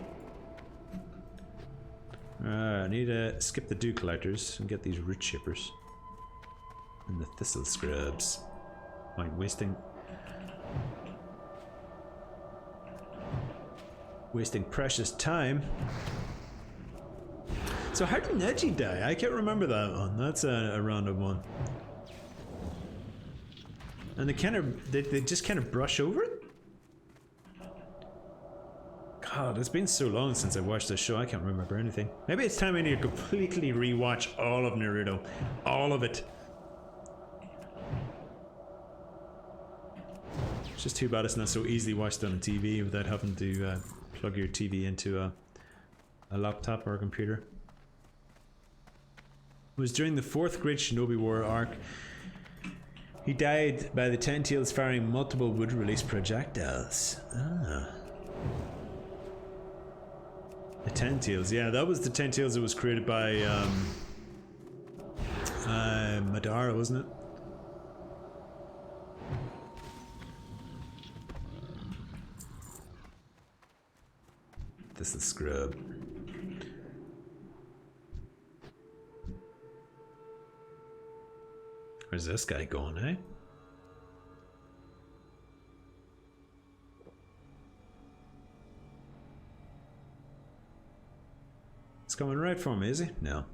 I need to skip the dew collectors and get these root chippers and the thistle scrubs. I'm wasting precious time. So how did Neji die? I can't remember that one. That's a random one. And they just kind of brush over it? God, it's been so long since I watched this show, I can't remember anything. Maybe it's time I need to completely rewatch all of Naruto. All of it. It's just too bad it's not so easily watched on a TV without having to plug your TV into a laptop or a computer. It was during the 4th Great Shinobi War arc. He died by the Ten Tails firing multiple wood-release projectiles. Ah. The Ten Tails, yeah, that was the Ten Tails that was created by Madara, wasn't it? This is scrub. Where's this guy going, eh? It's coming right for me, is he? No.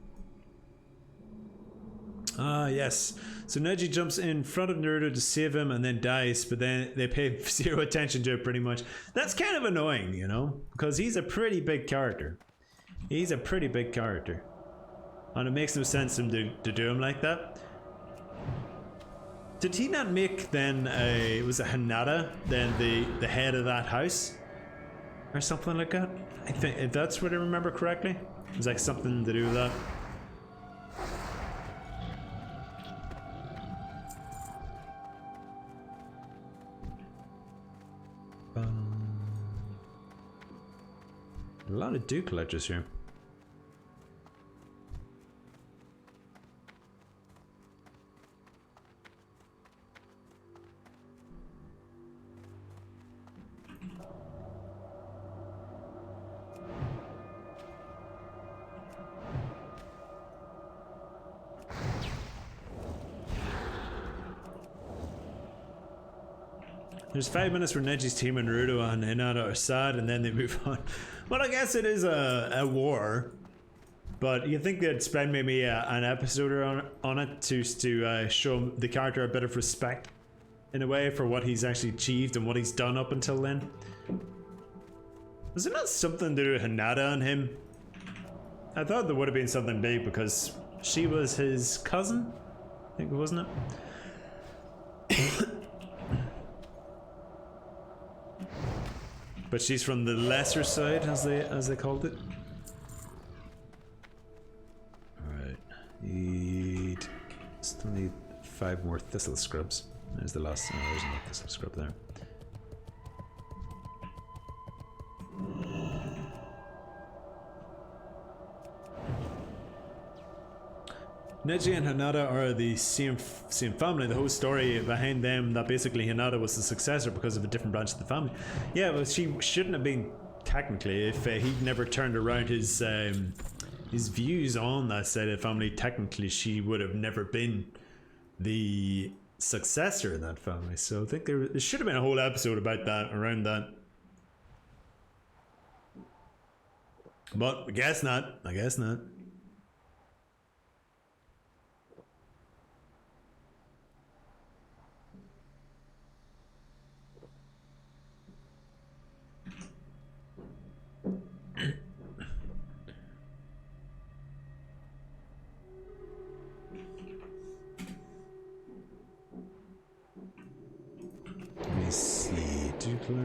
Ah, yes. So Neji jumps in front of Naruto to save him and then dies, but then they pay zero attention to it pretty much. That's kind of annoying, you know? Because he's a pretty big character. He's a pretty big character. And it makes no sense for him to do him like that. Did he not make then was it Hinata then the head of that house? Or something like that? I think, if that's what I remember correctly. It was like something to do with that. A lot of dew collectors here. There's 5 minutes where Neji's team and Naruto and Hinata are sad and then they move on. Well, I guess it is a war. But you think they'd spend maybe an episode on it to show the character a bit of respect in a way for what he's actually achieved and what he's done up until then? Was it not something to do with Hinata and him? I thought there would have been something big because she was his cousin, I think, wasn't it? But she's from the lesser side, as they called it. Alright. Still need 5 more thistle scrubs. There's the last. Oh, there's another thistle scrub there. Neji and Hinata are the same family. The whole story behind them that basically Hinata was the successor because of a different branch of the family. Yeah, well, she shouldn't have been technically if he'd never turned around his views on that side of the family. Technically, she would have never been the successor in that family. So I think there should have been a whole episode about that, around that. But I guess not. I guess not.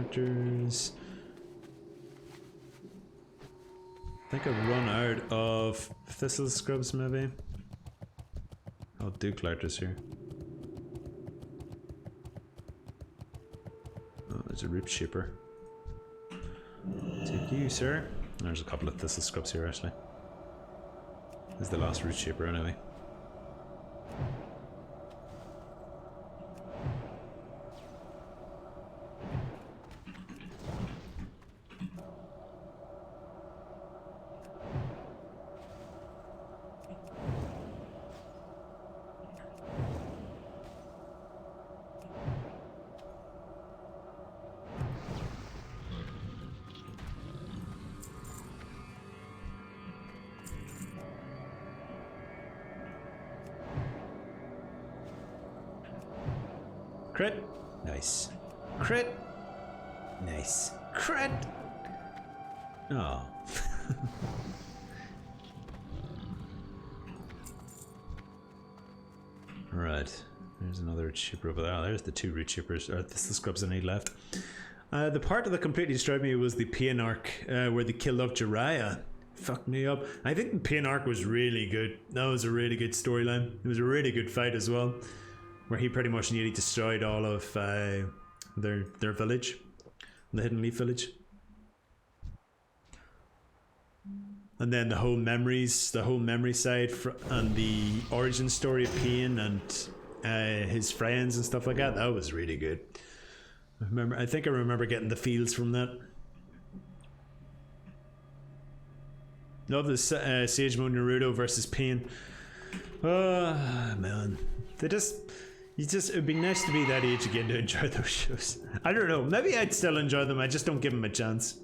collectors. I think I've run out of thistle scrubs, maybe. I'll do collectors here. Oh, there's a root shaper. Take you, sir. There's a couple of thistle scrubs here, actually. This is the last root shaper, anyway. Crit. Nice. Crit. Nice. Crit. Oh. Right. There's another root shipper over there. Oh, there's the two root shippers, or the scrubs I need left. The part that completely destroyed me was the Pain arc, where they killed off Jiraiya. Fucked me up. I think the Pain arc was really good. That was a really good storyline. It was a really good fight as well, where he pretty much nearly destroyed all of their village, the Hidden Leaf village. And then the whole memory side and the origin story of Pain and his friends and stuff like that. That was really good. I think I remember getting the feels from that. Love the Sage Mode Naruto versus Pain. Oh man, it'd be nice to be that age again to enjoy those shows. I don't know, maybe I'd still enjoy them, I just don't give them a chance.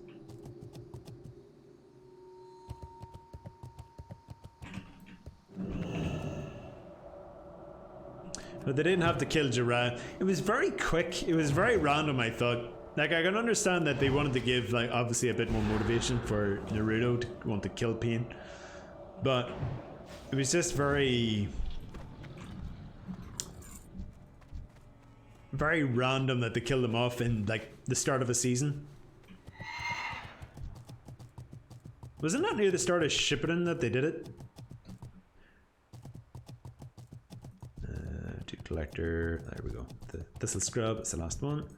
But they didn't have to kill Jiraiya. It was very quick, it was very random, I thought. Like, I can understand that they wanted to give, like, obviously a bit more motivation for Naruto to want to kill Pain. But it was just very random that they killed him off in, like, the start of a season. Wasn't that near the start of Shippuden that they did it? Do collector, there we go. The Thistle Scrub, it's the last one.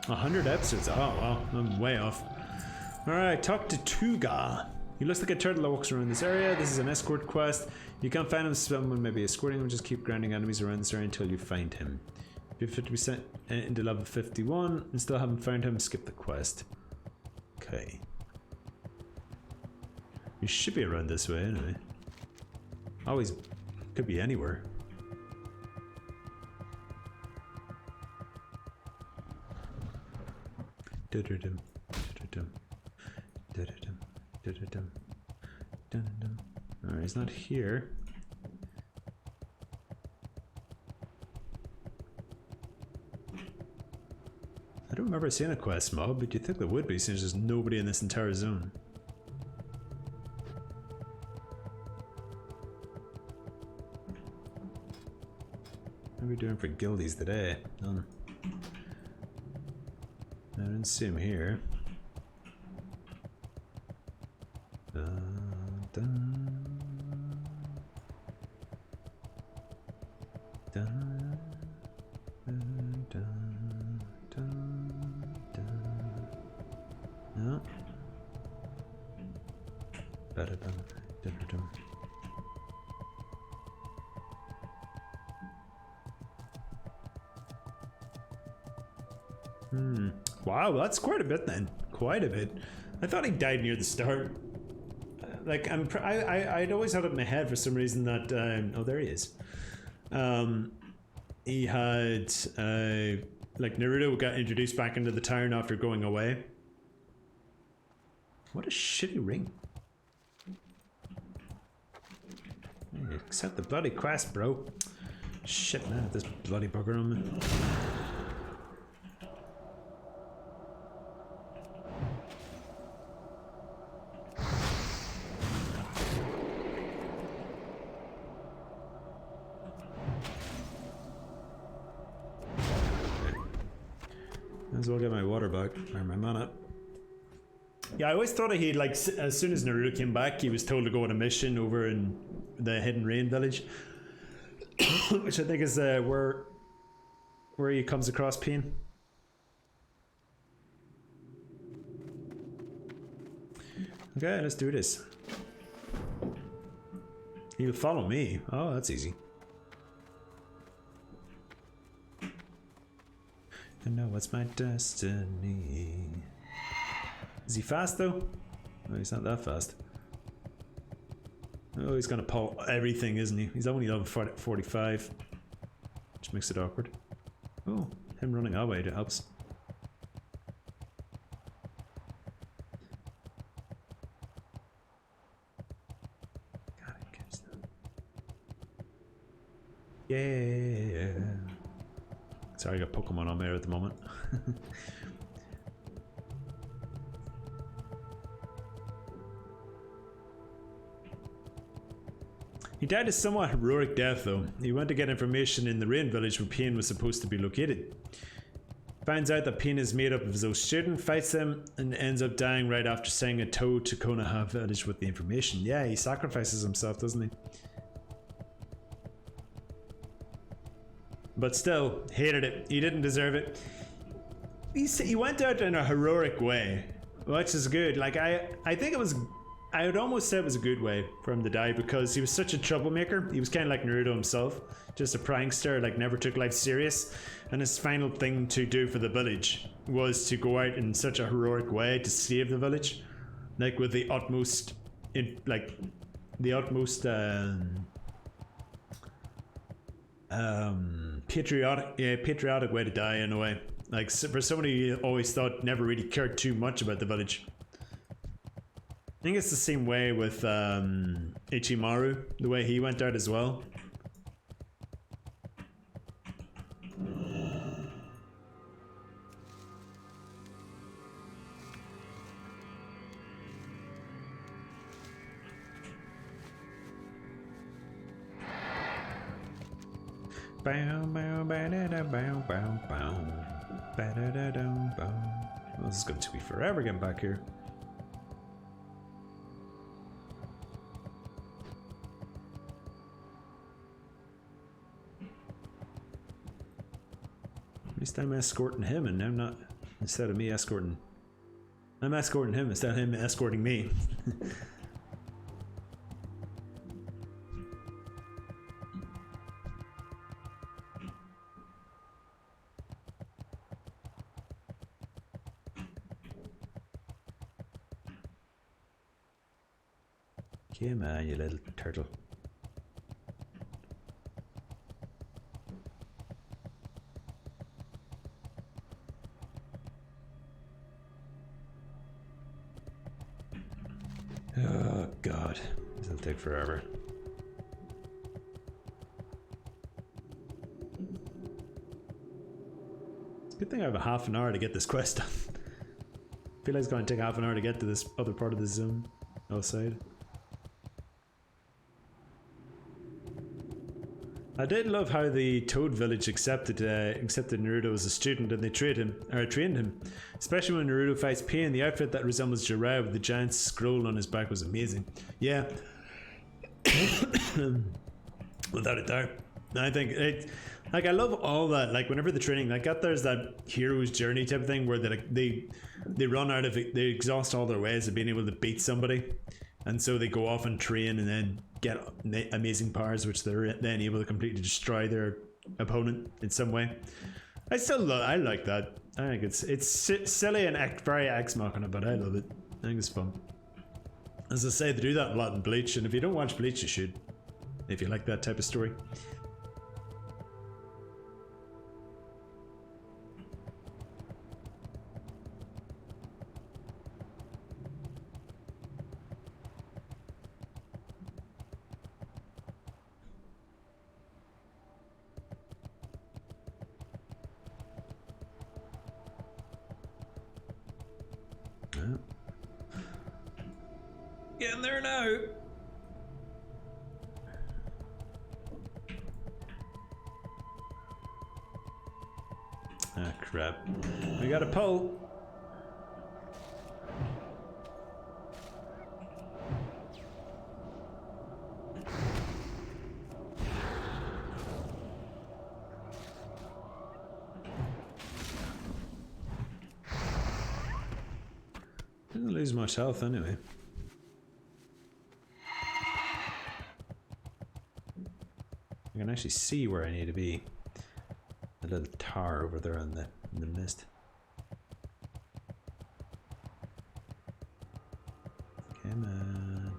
A 100 episodes. Oh wow, I'm way off. Alright, talk to Tuga. He looks like a turtle that walks around this area. This is an escort quest. You can't find him, someone may be escorting him. Just keep grinding enemies around this area until you find him. If you're 50% into level 51 and still haven't found him, skip the quest. Okay. You should be around this way anyway. Always could be anywhere. Alright, he's not here. I don't remember seeing a quest mob, but you'd think there would be since there's nobody in this entire zone. What are we doing for guildies today? None. I didn't see him here. No. Wow, that's quite a bit then. Quite a bit. I thought he died near the start. Like I'd always had it in my head for some reason that oh, there he is. He had like Naruto got introduced back into the town after going away. What a shitty ring. Hey, accept the bloody quest, bro. Shit, man, this bloody bugger on me. as well get my water back, or my mana. Yeah, I always thought he'd like, as soon as Naruto came back, he was told to go on a mission over in the Hidden Rain village, which I think is where he comes across Pain. Okay, let's do this. He'll follow me. Oh, that's easy. I know it's my destiny. Is he fast though? No, he's not that fast. Oh, he's gonna pull everything, isn't he? He's only level 45, which makes it awkward. Oh, him running our way, that helps. God, I guess not. Yeah. Sorry, I got Pokemon on there at the moment. He died a somewhat heroic death though. He went to get information in the Rain village where Pain was supposed to be located. Finds out that Pain is made up of those students, fights them, and ends up dying right after sending a toad to Konoha village with the information. Yeah, he sacrifices himself, doesn't he? But still, hated it. He didn't deserve it. He went out in a heroic way, which is good. Like, I think it was... I would almost say it was a good way for him to die because he was such a troublemaker. He was kind of like Naruto himself, just a prankster, like never took life serious. And his final thing to do for the village was to go out in such a heroic way to save the village, like with the utmost, patriotic way to die in a way. Like for somebody who always thought never really cared too much about the village. I think it's the same way with Ichimaru, the way he went out as well. Bow, bow, ba da da bow, bow, bow. Ba da da dum, bow. Well, this is going to be forever getting back here. At least I'm escorting him and I'm not, instead of me escorting. I'm escorting him instead of him escorting me. Come on, you little turtle. Oh god, this will take forever. It's a good thing I have a half an hour to get this quest done. I feel like it's going to take half an hour to get to this other part of the zone outside. I did love how the Toad Village accepted Naruto as a student and they trained him. Especially when Naruto fights Pain, the outfit that resembles Jiraiya with the giant scroll on his back was amazing. Yeah. Without a doubt. I think like I love all that. Like whenever the training, like there's that hero's journey type of thing where they run out of it, they exhaust all their ways of being able to beat somebody, and so they go off and train and then get amazing powers which they're then able to completely destroy their opponent in some way. I like that. I think it's silly and very Ex Machina, but I love it. I think it's fun. As I say, they do that a lot in Bleach, and if you don't watch Bleach, you should, if you like that type of story. Get in there now. Ah, crap. We got a pole. Didn't lose much health anyway. I can actually see where I need to be. The little tower over there in the mist. Come on.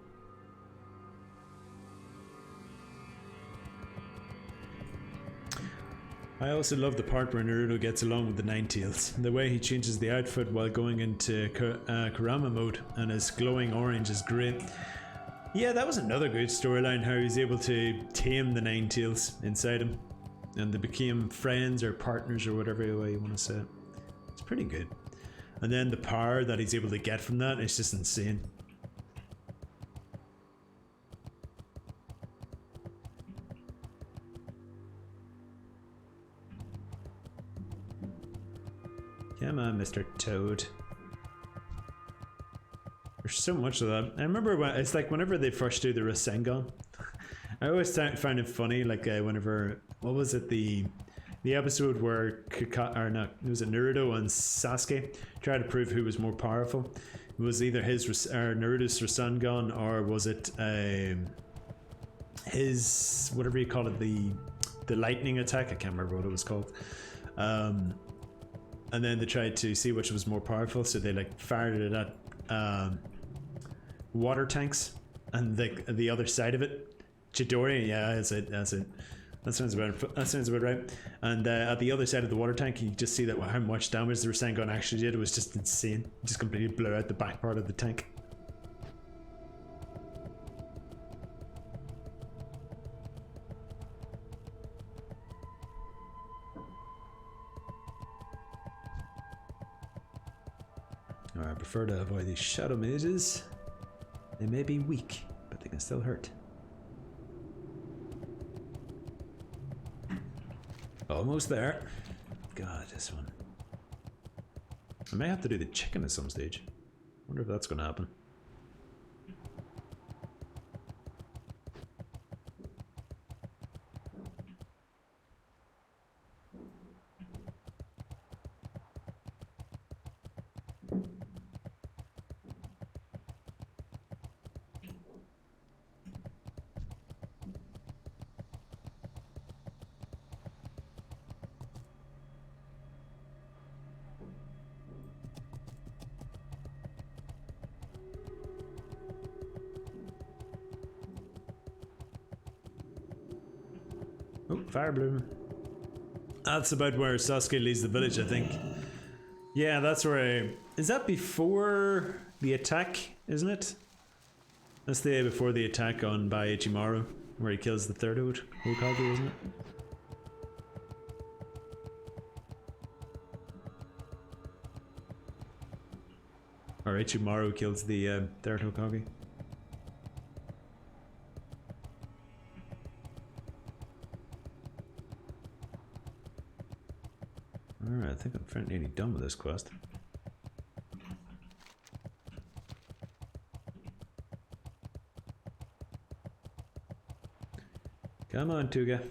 I also love the part where Naruto gets along with the Ninetales. The way he changes the outfit while going into Kurama mode and his glowing orange is great. Yeah, that was another good storyline, how he's able to tame the Ninetales inside him. And they became friends or partners or whatever way you want to say it. It's pretty good. And then the power that he's able to get from that is just insane. Come on, Mr. Toad. There's so much of that. I remember when it's like whenever they first do the Rasengan, I always found it funny. Like whenever, what was it, the episode where it was Naruto and Sasuke tried to prove who was more powerful. It was either his or Naruto's Rasengan, or was it his, whatever you call it, the lightning attack. I can't remember what it was called. And then they tried to see which was more powerful, so they like fired it at water tanks, and the other side of it, Chidori, yeah, that's it. That sounds about right. And at the other side of the water tank, you just see that how much damage the Rasengan actually did. It was just insane. It just completely blew out the back part of the tank. I prefer to avoid these shadow mages. They may be weak, but they can still hurt. Almost there. God, this one. I may have to do the chicken at some stage. Wonder if that's going to happen. Oh, fire bloom. That's about where Sasuke leaves the village, I think. Yeah, that's where is that before the attack, isn't it? That's the day before the attack on by Ichimaru, where he kills the third Hokage, isn't it? Or Ichimaru kills the third Hokage. Alright, I think I'm fairly nearly done with this quest. Come on, Tuga.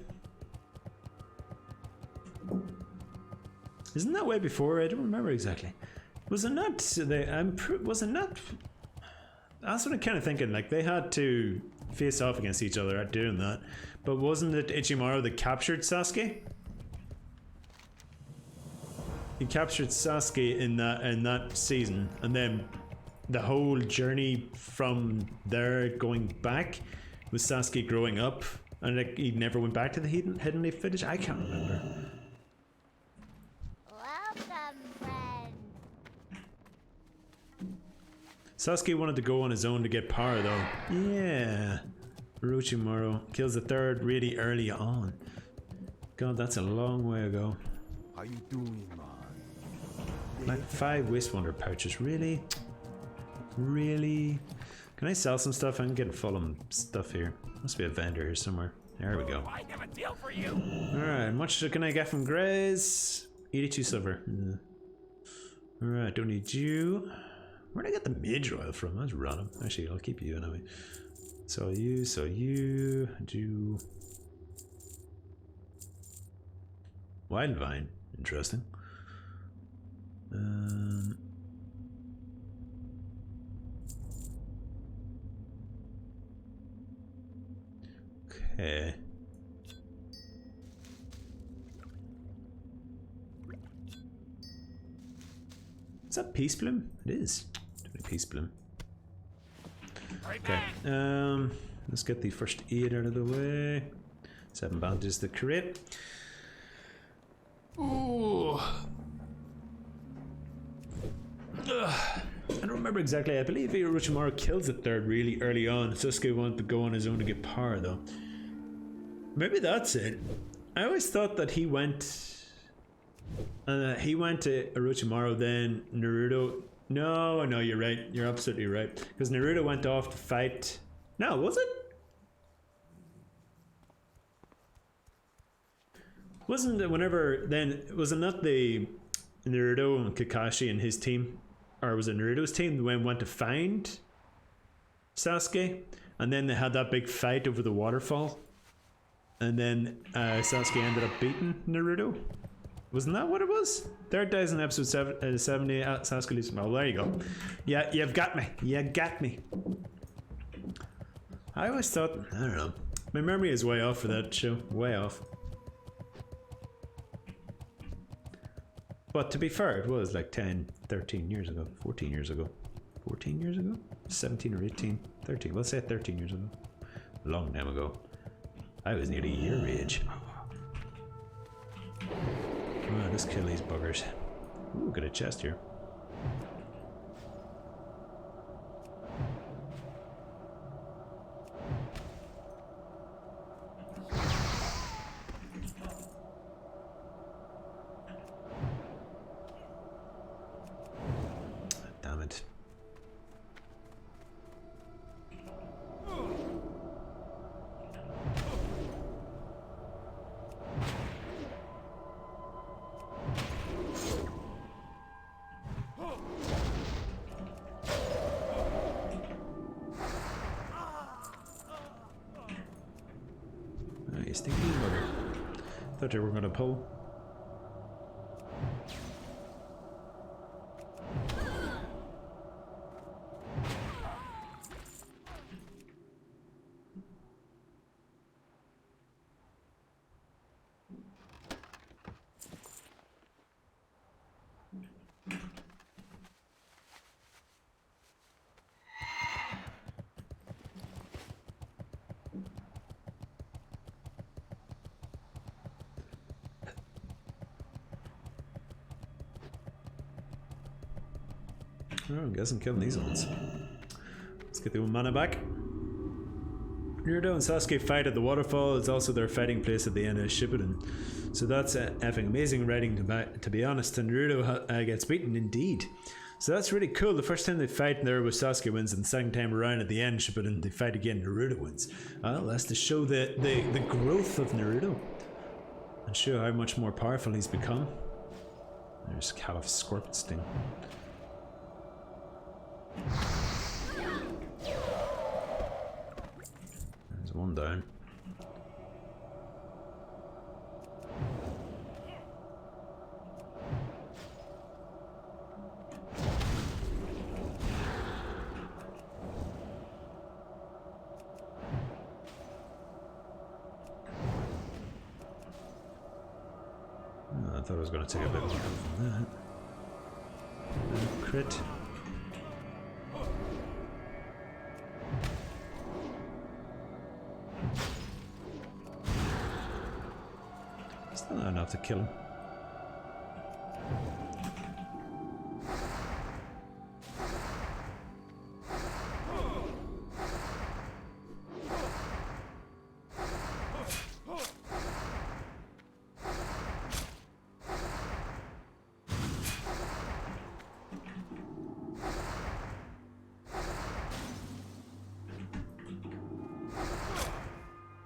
Isn't that way before? I don't remember exactly. Was it not? Was it not? That's what I'm kind of thinking. Like they had to face off against each other at doing that, but wasn't it Ichimaru that captured Sasuke? He captured Sasuke in that season, and then the whole journey from there going back was Sasuke growing up, and like he never went back to the Hidden Leaf Village. I can't remember. Welcome, friend. Sasuke wanted to go on his own to get power, though. Yeah, Orochimaru kills the third really early on. God, that's a long way ago. How you doing, man? Like 5 Waste Wonder pouches, really? Really? Can I sell some stuff? I'm getting full of stuff here. Must be a vendor here somewhere. There we go. I have a deal for you. Alright, much can I get from Grays? 82 silver. Alright, don't need you. Where'd I get the mage oil from? That's random. Actually, I'll keep you anyway. So you do wild vine. Interesting. Okay. Is that peace bloom? It is. Peace bloom. Okay. Let's get the first aid out of the way. 7 bandages to create. Ooh. I don't remember exactly. I believe Orochimaru kills it there really early on. Sasuke wanted to go on his own to get power though. Maybe that's it. I always thought that he went to Orochimaru, then Naruto. No, you're right. You're absolutely right. Because Naruto went off to fight. No, was it? Wasn't it whenever then? Was it not the Naruto and Kakashi and his team, or was it Naruto's team when went to find Sasuke, and then they had that big fight over the waterfall, and then Sasuke ended up beating Naruto? Wasn't that what it was? Third days in episode 70, Sasuke loses. Oh, there you go. Yeah, you've got me. You got me. I always thought, I don't know. My memory is way off for that show. Way off. But to be fair, it was like 10, 13 years ago. 14 years ago. 14 years ago? 17 or 18. 13. Let's say 13 years ago. A long time ago. I was nearly your age. Oh, let's kill these buggers. Ooh, got a chest here. Damn it. You stinky bugger. Thought you were gonna pull. Oh, I guess I'm killing these ones. Let's get the old mana back. Naruto and Sasuke fight at the waterfall. It's also their fighting place at the end of Shippuden. So that's effing amazing writing, to be honest. And Naruto gets beaten indeed. So that's really cool. The first time they fight there was Sasuke wins, and the second time around at the end Shippuden they fight again, Naruto wins. Well, that's to show the growth of Naruto and show how much more powerful he's become. There's Caliph Scorpion Sting. There's one down. Oh, I thought I was going to take a bit more from that. Crit. Still not enough to kill him.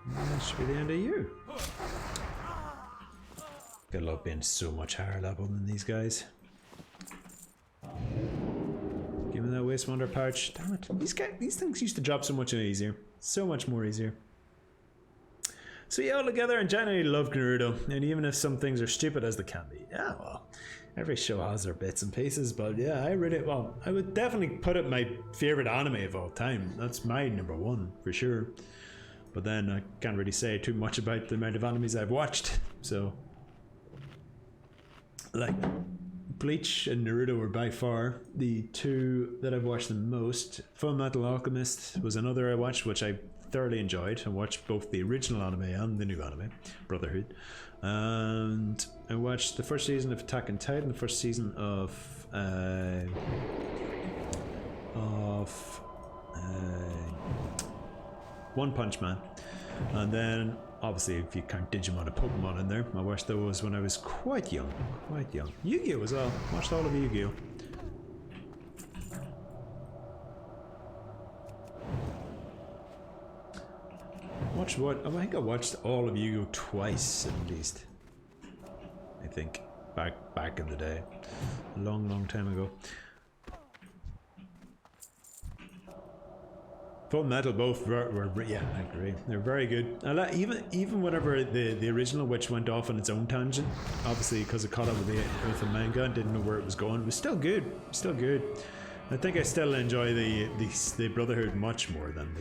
That should be the end of you. Gotta love being so much higher level than these guys. Give me that waste wonder pouch. Damn it. These things used to drop so much easier. So much more easier. So yeah, altogether, I genuinely love Naruto, and even if some things are stupid as they can be, yeah, well, every show has their bits and pieces, but yeah, I would definitely put it my favorite anime of all time. That's my number one, for sure. But then I can't really say too much about the amount of animes I've watched, so... Like, Bleach and Naruto were by far the two that I've watched the most. Full Metal Alchemist was another I watched, which I thoroughly enjoyed. I watched both the original anime and the new anime, Brotherhood. And I watched the first season of Attack on Titan, the first season of One Punch Man. And then, obviously, if you count Digimon and Pokemon in there, I watched those when I was quite young. Yu-Gi-Oh! As well. Watched all of Yu-Gi-Oh! Watched what? I think I watched all of Yu-Gi-Oh! Twice, at least. I think. Back in the day. A long time ago. Full Metal both were yeah, I agree. They're very good. I like even whenever the original, which went off on its own tangent, obviously because it caught up with the manga and didn't know where it was going, it was still good. Still good. I think I still enjoy the Brotherhood much more than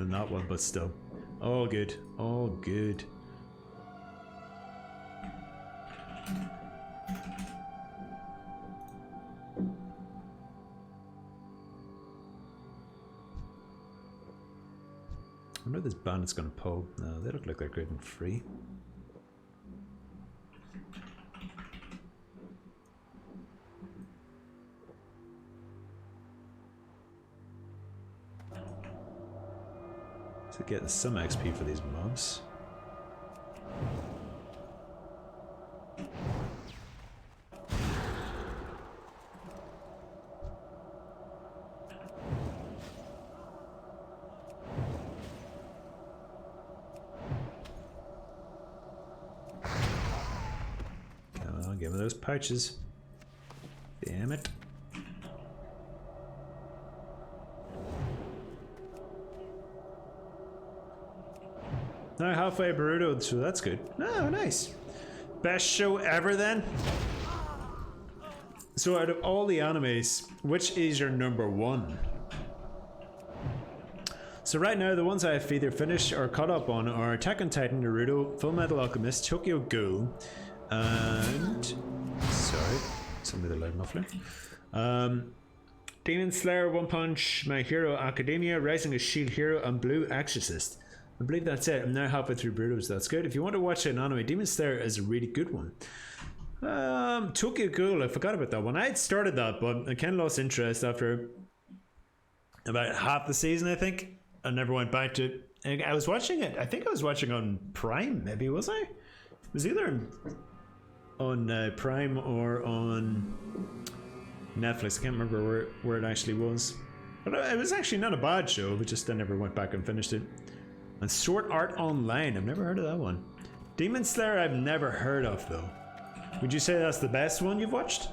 that one, but still, all good, all good. I wonder if this bandit's gonna pull. No, they look like they're good and free. So getting some XP for these mobs. Give me those pouches. Damn it. Now halfway Boruto, so that's good. Oh, nice. Best show ever then? So out of all the animes, which is your number one? So right now, the ones I have either finished or caught up on are Attack on Titan, Naruto, Full Metal Alchemist, Tokyo Ghoul, and sorry, somebody the loud muffler. Demon Slayer, One Punch, My Hero Academia, Rising of Shield Hero, and Blue Exorcist. I believe that's it. I'm now halfway through Boruto, so that's good. If you want to watch an anime, Demon Slayer is a really good one. Tokyo Ghoul, I forgot about that one. I had started that, but I kind of lost interest after about half the season, I think. I never went back to it. I was watching it. I think I was watching on Prime, maybe, was I? It was either on Prime or on Netflix. I can't remember where it actually was. But it was actually not a bad show, but just I never went back and finished it. And Sword Art Online, I've never heard of that one. Demon Slayer, I've never heard of though. Would you say that's the best one you've watched?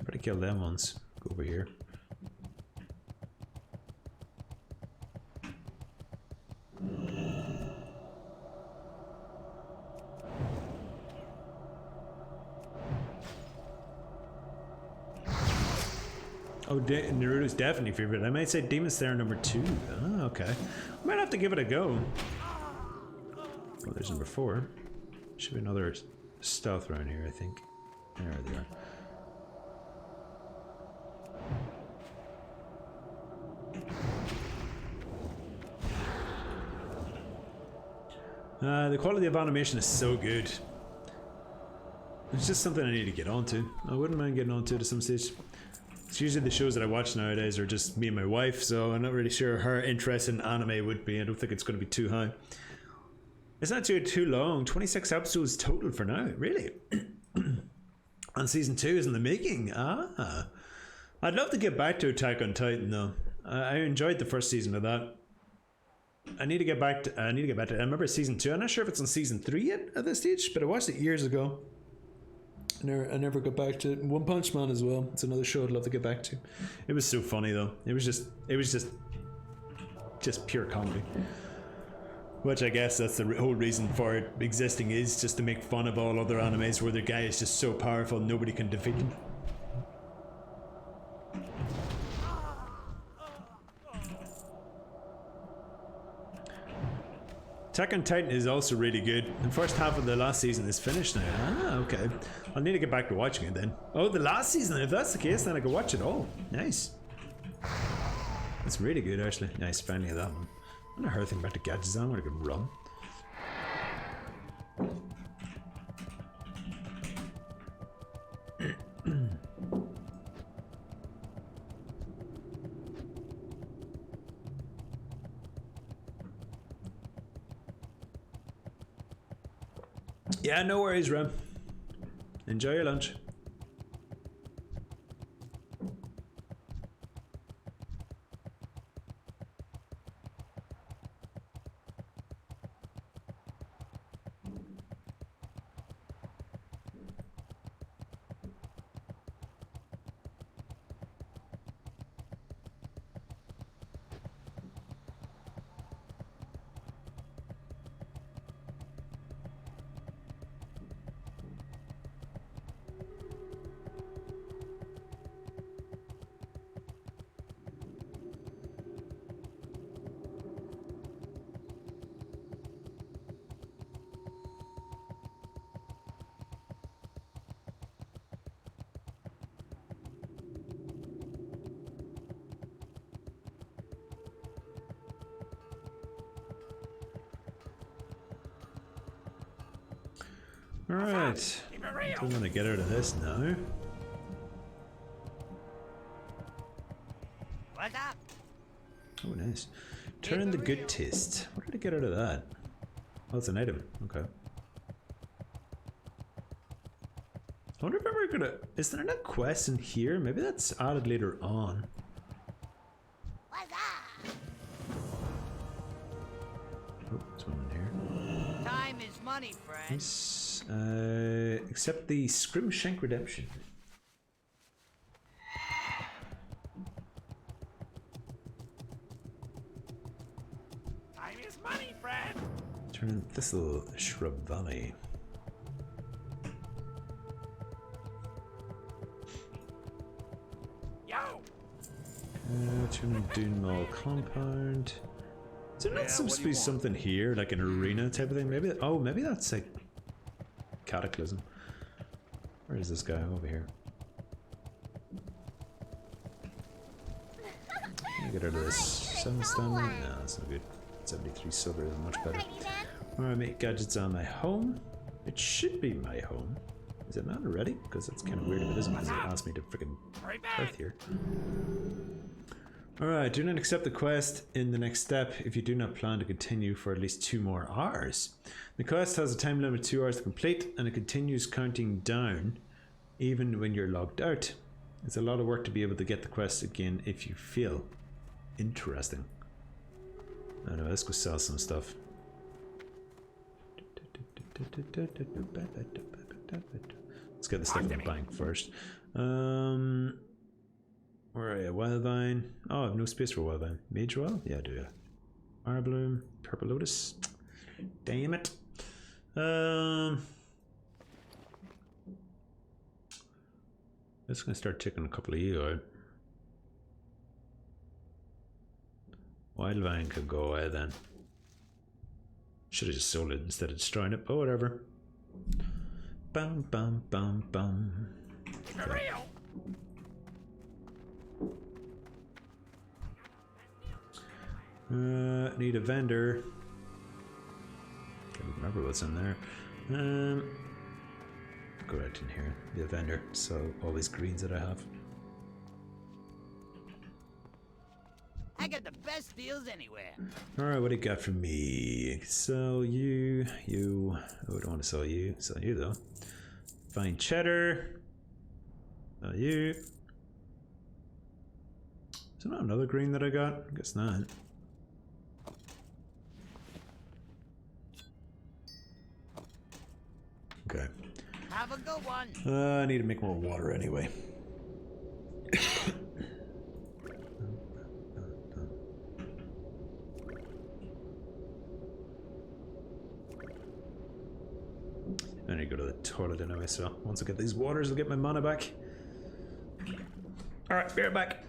Better kill them ones. Go over here. Oh, Naruto's definitely favorite. I might say Demon Slayer number 2. Oh, okay. I might have to give it a go. Well, there's number 4. Should be another stealth around here, I think. There they are. The quality of animation is so good. It's just something I need to get onto. I wouldn't mind getting onto it at some stage. It's usually the shows that I watch nowadays are just me and my wife, so I'm not really sure her interest in anime would be. I don't think it's going to be too high. It's not too long. 26 episodes total for now, really. And season 2 is in the making. Ah. I'd love to get back to Attack on Titan though. I enjoyed the first season of that. I need to get back to I remember season 2. I'm not sure if it's on season 3 yet at this stage, but I watched it years ago. I never got back to it. One Punch Man as well. It's another show I'd love to get back to. It was so funny though. It was just pure comedy. Which I guess that's the whole reason for it existing, is just to make fun of all other animes where the guy is just so powerful nobody can defeat him. Attack on Titan is also really good. The first half of the last season is finished now. Ah, okay. I'll need to get back to watching it then. Oh, the last season. If that's the case, then I can watch it all. Nice. That's really good, actually. Nice, finally that one. I'm not hurting back to gadgets on when I can run. Yeah, no worries, Rem. Enjoy your lunch. Alright, I'm gonna get out of this now. What's up? Oh, nice. Turn the good taste. What did I get out of that? Oh, it's an item. Okay. I wonder if I'm ever gonna. Is there a quest in here? Maybe that's added later on. What's up? Oh, there's one in here. Time is money, friend. Nice. Accept the Scrimshank Redemption. Time is money, friend. Turn in Thistle Shrub Valley. Yo. Turn in Dune Mall Compound. Is there not supposed to be something here, like an arena type of thing? Maybe. Oh, maybe that's like Cataclysm. Where is this guy? Over here. Let me get out of this. 7 stamina? No, that's not good. 73 silver is much better. Alright, make gadgets on my home. It should be my home. Is it not already? Because that's kind of weird if it isn't, because it asked me to freaking earth here. Alright, do not accept the quest in the next step if you do not plan to continue for at least 2 more hours. The quest has a time limit of 2 hours to complete, and it continues counting down even when you're logged out. It's a lot of work to be able to get the quest again if you feel. Interesting. I know, let's go sell some stuff. Let's get the stuff in the bank first. Where are you? Wildvine. Oh, I have no space for Wildvine. Mage Well? Yeah, I do. Yeah. Fire Bloom. Purple Lotus. Damn it. Just gonna start taking a couple of you out. Wildvine could go away then. Should have just sold it instead of destroying it, but whatever. Bum bum bum bum. Okay. Need a vendor. remember what's in there. Go right in here, be a vendor, so all these greens that I have. I got the best deals anywhere. Alright, what do you got for me? Sell you. Oh, I don't want to sell you. Sell you though. Fine cheddar. Sell you. Is there not another green that I got? I guess not. Okay. Have a good one. I need to make more water anyway. I need to go to the toilet anyway, so once I get these waters, I'll get my mana back. Alright, be right back.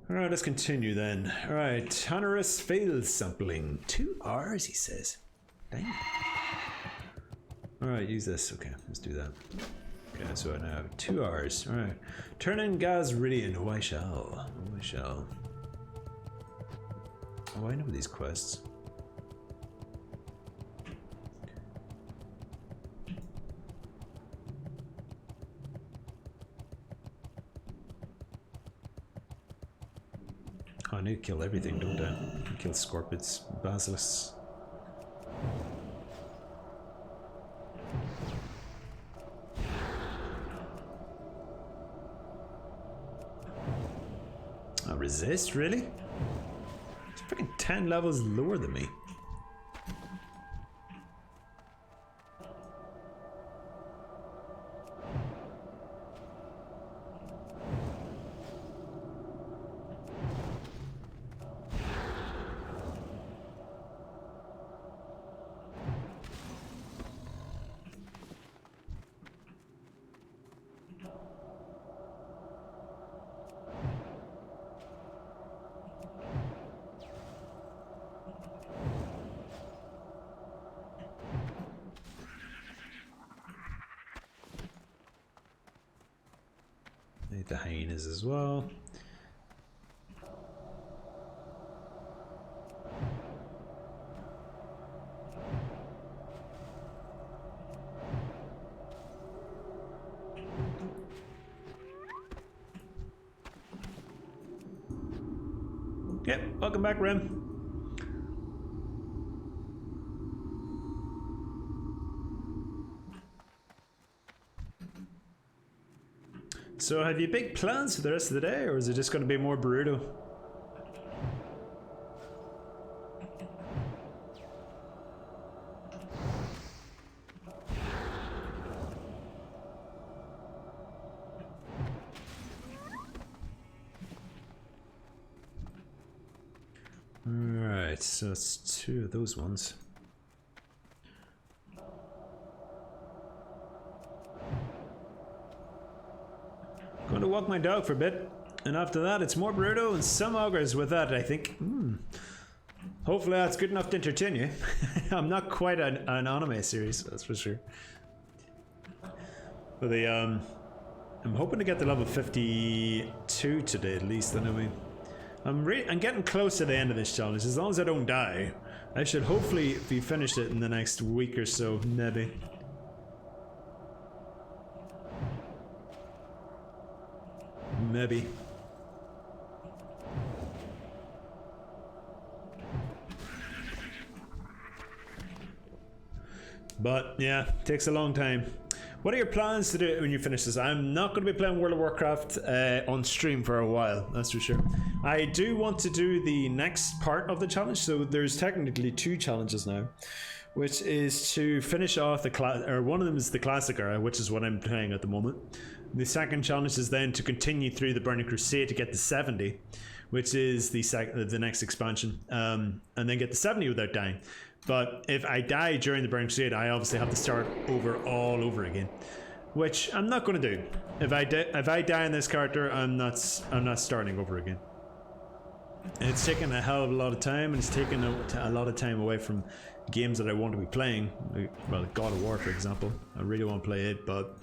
Alright, let's continue then. Alright, onerous fail sampling. 2 R's, he says. Dang. Alright, use this. Okay, let's do that. Okay, so I now have 2 R's. Alright. Turn in Gazridian. Oh, I shall. Oh, I shall. Oh, I know these quests. Oh, I need to kill everything, don't I? Kill scorpions, basilisks. Resist, really? It's freaking 10 levels lower than me. Need the hyenas as well. Yep, welcome back, Rem. So have you big plans for the rest of the day, or is it just going to be more Boruto? Alright, so it's 2 of those ones. Going to walk my dog for a bit, and after that it's more Boruto and some augurs with that, I think. Hopefully that's good enough to entertain you. I'm not quite an anime series, that's for sure. But I'm hoping to get to level 52 today at least, anyway. I'm getting close to the end of this challenge. As long as I don't die, I should hopefully be finished it in the next week or so, maybe. Maybe. But yeah, takes a long time. What are your plans to do when you finish this? I'm not going to be playing World of Warcraft on stream for a while, that's for sure. I do want to do the next part of the challenge, so there's technically 2 challenges now, which is to finish off the class, or one of them is the Classic Era, which is what I'm playing at the moment. The second challenge is then to continue through the Burning Crusade to get to 70, which is the next expansion, and then get to 70 without dying. But if I die during the Burning Crusade, I obviously have to start all over again, which I'm not going to do. If I die in this character, I'm not starting over again. And it's taken a hell of a lot of time, and it's taken a lot of time away from games that I want to be playing. Well, God of War, for example. I really want to play it, but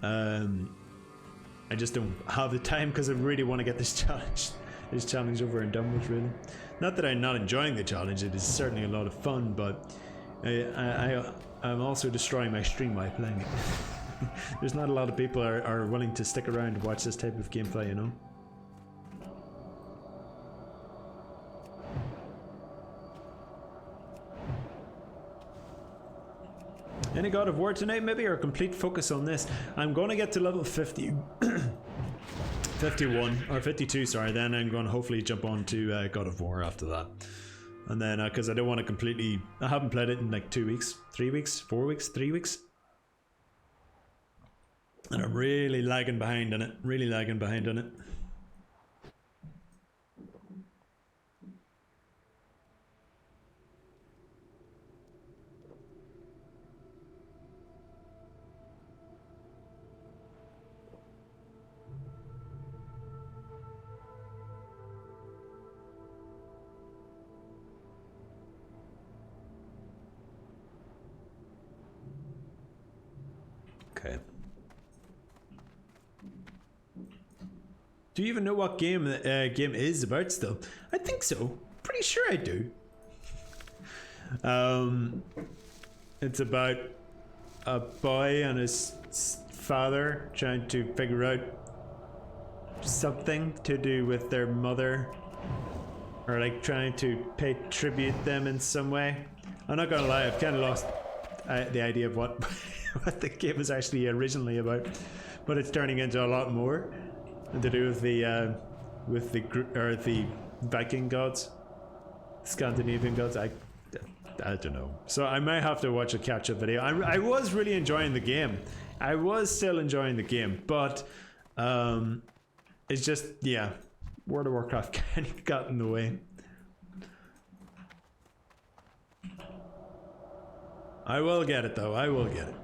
I just don't have the time because I really want to get this challenge over and done with, really. Not that I'm not enjoying the challenge, it is certainly a lot of fun, but I'm also destroying my stream while playing it. There's not a lot of people are willing to stick around to watch this type of gameplay, you know? Any God of War tonight, maybe, or complete focus on this? I'm going to get to level 50. 51 or 52, sorry, then I'm going to hopefully jump on to God of War after that. And then because I don't want to completely, I haven't played it in like 2 weeks, 3 weeks, 4 weeks, 3 weeks, and I'm really lagging behind on it, Okay. Do you even know what game is about still? I think so. Pretty sure I do. It's about a boy and his father trying to figure out something to do with their mother, or like trying to pay tribute them in some way. I'm not gonna lie, I've kind of lost the idea of what what the game was actually originally about, but it's turning into a lot more to do with the Viking gods, Scandinavian gods. I don't know. So I might have to watch a catch-up video. I was really enjoying the game. I was still enjoying the game, but it's just, yeah, World of Warcraft kind of got in the way. I will get it though. I will get it.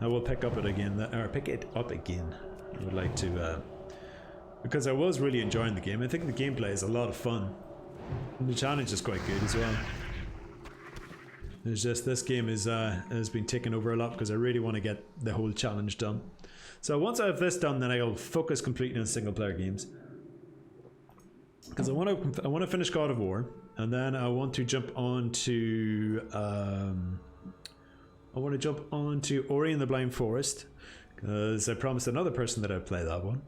I will pick it up again. I would like to, because I was really enjoying the game. I think the gameplay is a lot of fun, and the challenge is quite good as well. It's just this game has been taken over a lot because I really want to get the whole challenge done. So once I have this done, then I'll focus completely on single player games, because I want to finish God of War, and then I want to jump on to Ori and the Blind Forest, because I promised another person that I'd play that one.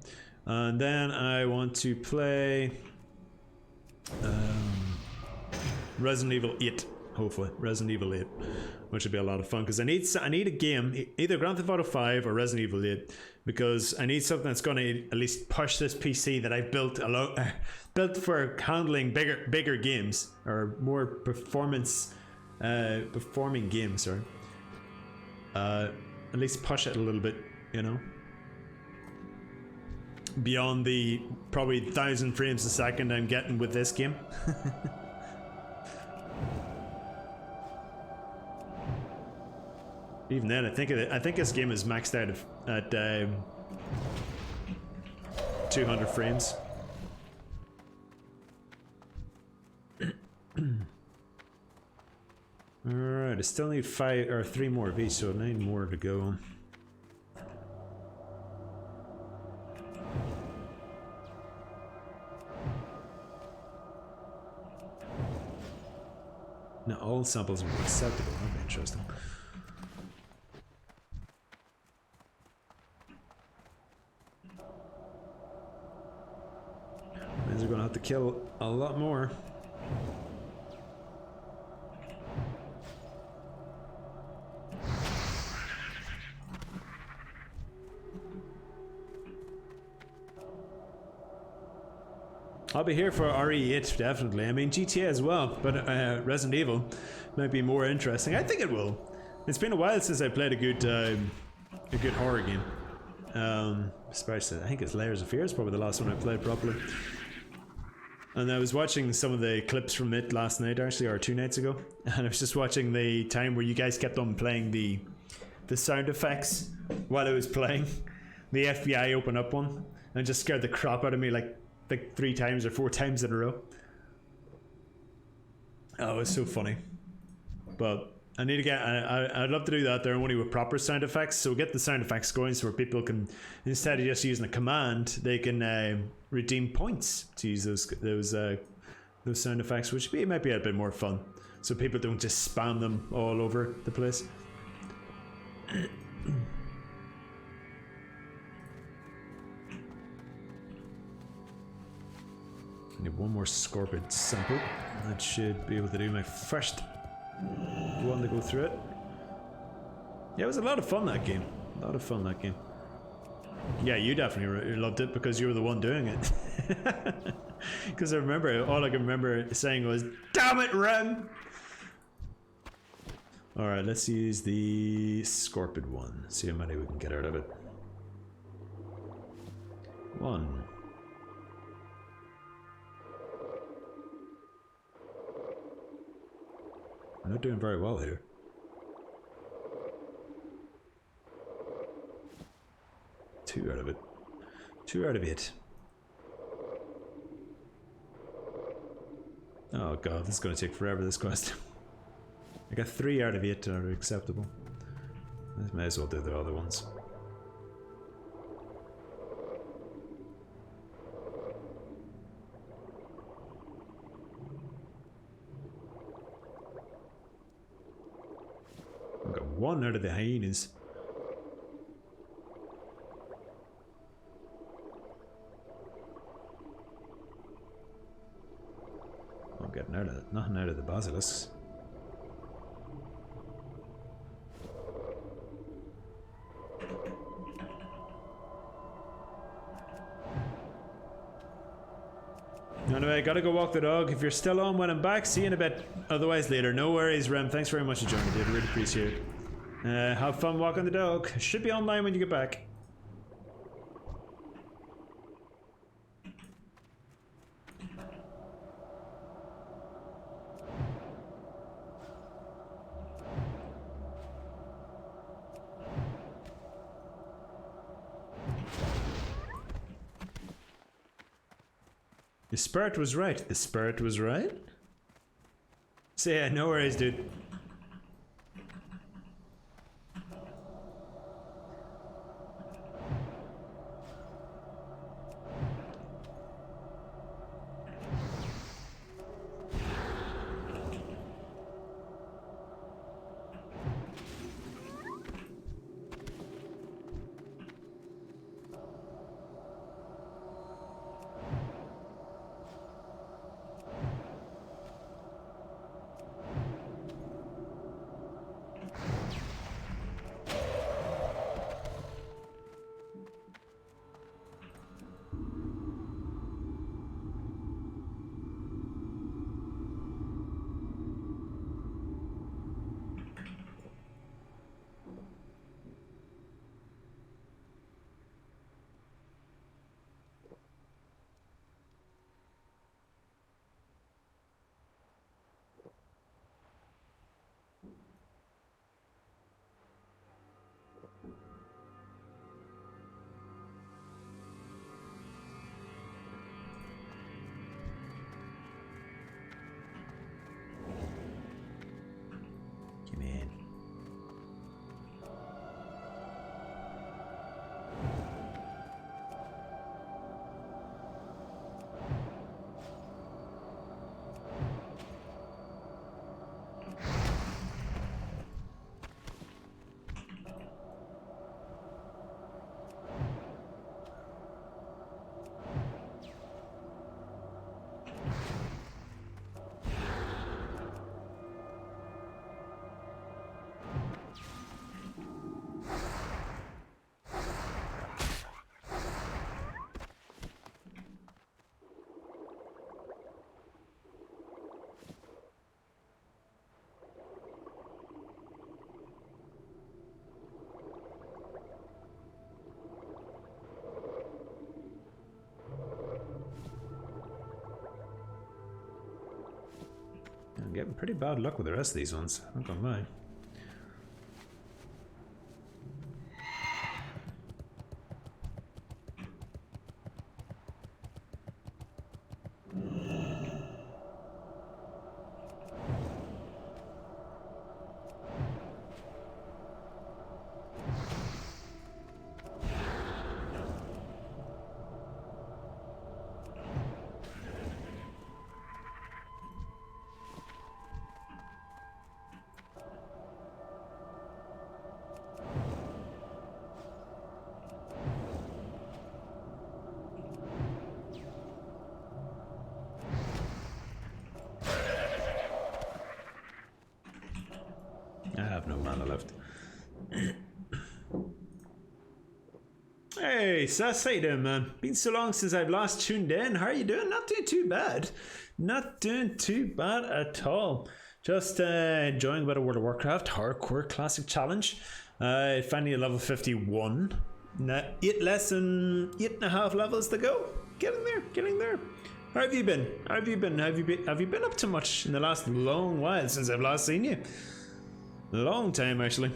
And then I want to play Resident Evil 8, hopefully. Resident Evil 8, which would be a lot of fun, because I need a game, either Grand Theft Auto 5 or Resident Evil 8, because I need something that's going to at least push this PC that I've built built for handling bigger games, or more performing games, sorry. At least push it a little bit, you know, beyond the probably 1,000 frames a second I'm getting with this game. Even then, I think this game is maxed out at 200 frames. Alright, I still need 5 or 3 more of each, so 9 more to go. Now all samples are acceptable, that'd be interesting. Means we're gonna have to kill a lot more. I'll be here for RE8 definitely. I mean GTA as well, but Resident Evil might be more interesting. I think it will. It's been a while since I played a good horror game. Especially, I think it's Layers of Fear is probably the last one I played properly. And I was watching some of the clips from it last night, actually, or 2 nights ago. And I was just watching the time where you guys kept on playing the sound effects while I was playing. The FBI opened up one and just scared the crap out of me like 3 times or 4 times in a row. Oh, it was so funny. But I need to get, I'd love to do that there only with proper sound effects. So get the sound effects going so where people can, instead of just using a command, they can redeem points to use those sound effects, which might be a bit more fun. So people don't just spam them all over the place. I need 1 more Scorpion sample. That should be able to do my first one to go through it. Yeah, it was a lot of fun that game. A lot of fun that game. Yeah, you definitely loved it because you were the one doing it. Because I remember, all I can remember saying was, "Damn it, Rem!" Alright, let's use the Scorpion one. See how many we can get out of it. 1. I'm not doing very well here. 2 out of it. 2 out of 8. Oh god, this is going to take forever, this quest. I got 3 out of 8 that are acceptable. I may as well do the other ones. I got 1 out of the hyenas. I'm getting out of it. Nothing out of the basilisks. Anyway, I gotta go walk the dog. If you're still on when I'm back, see you in a bit. Otherwise later. No worries, Rem. Thanks very much for joining, dude. Really appreciate it. Have fun walking the dog. Should be online when you get back. The spirit was right. The spirit was right? So yeah, no worries, dude. I'm getting pretty bad luck with the rest of these ones, I'm not gonna lie. I have no mana left. Hey, Sus, how you doing, man? Been so long since I've last tuned in. How are you doing? Not doing too bad. Not doing too bad at all. Just enjoying a bit of World of Warcraft Hardcore Classic Challenge. Finally at level 51. Less than 8.5 levels to go. Getting there. How have you been? Have you been up to much in the last long while since I've last seen you? Long time, actually.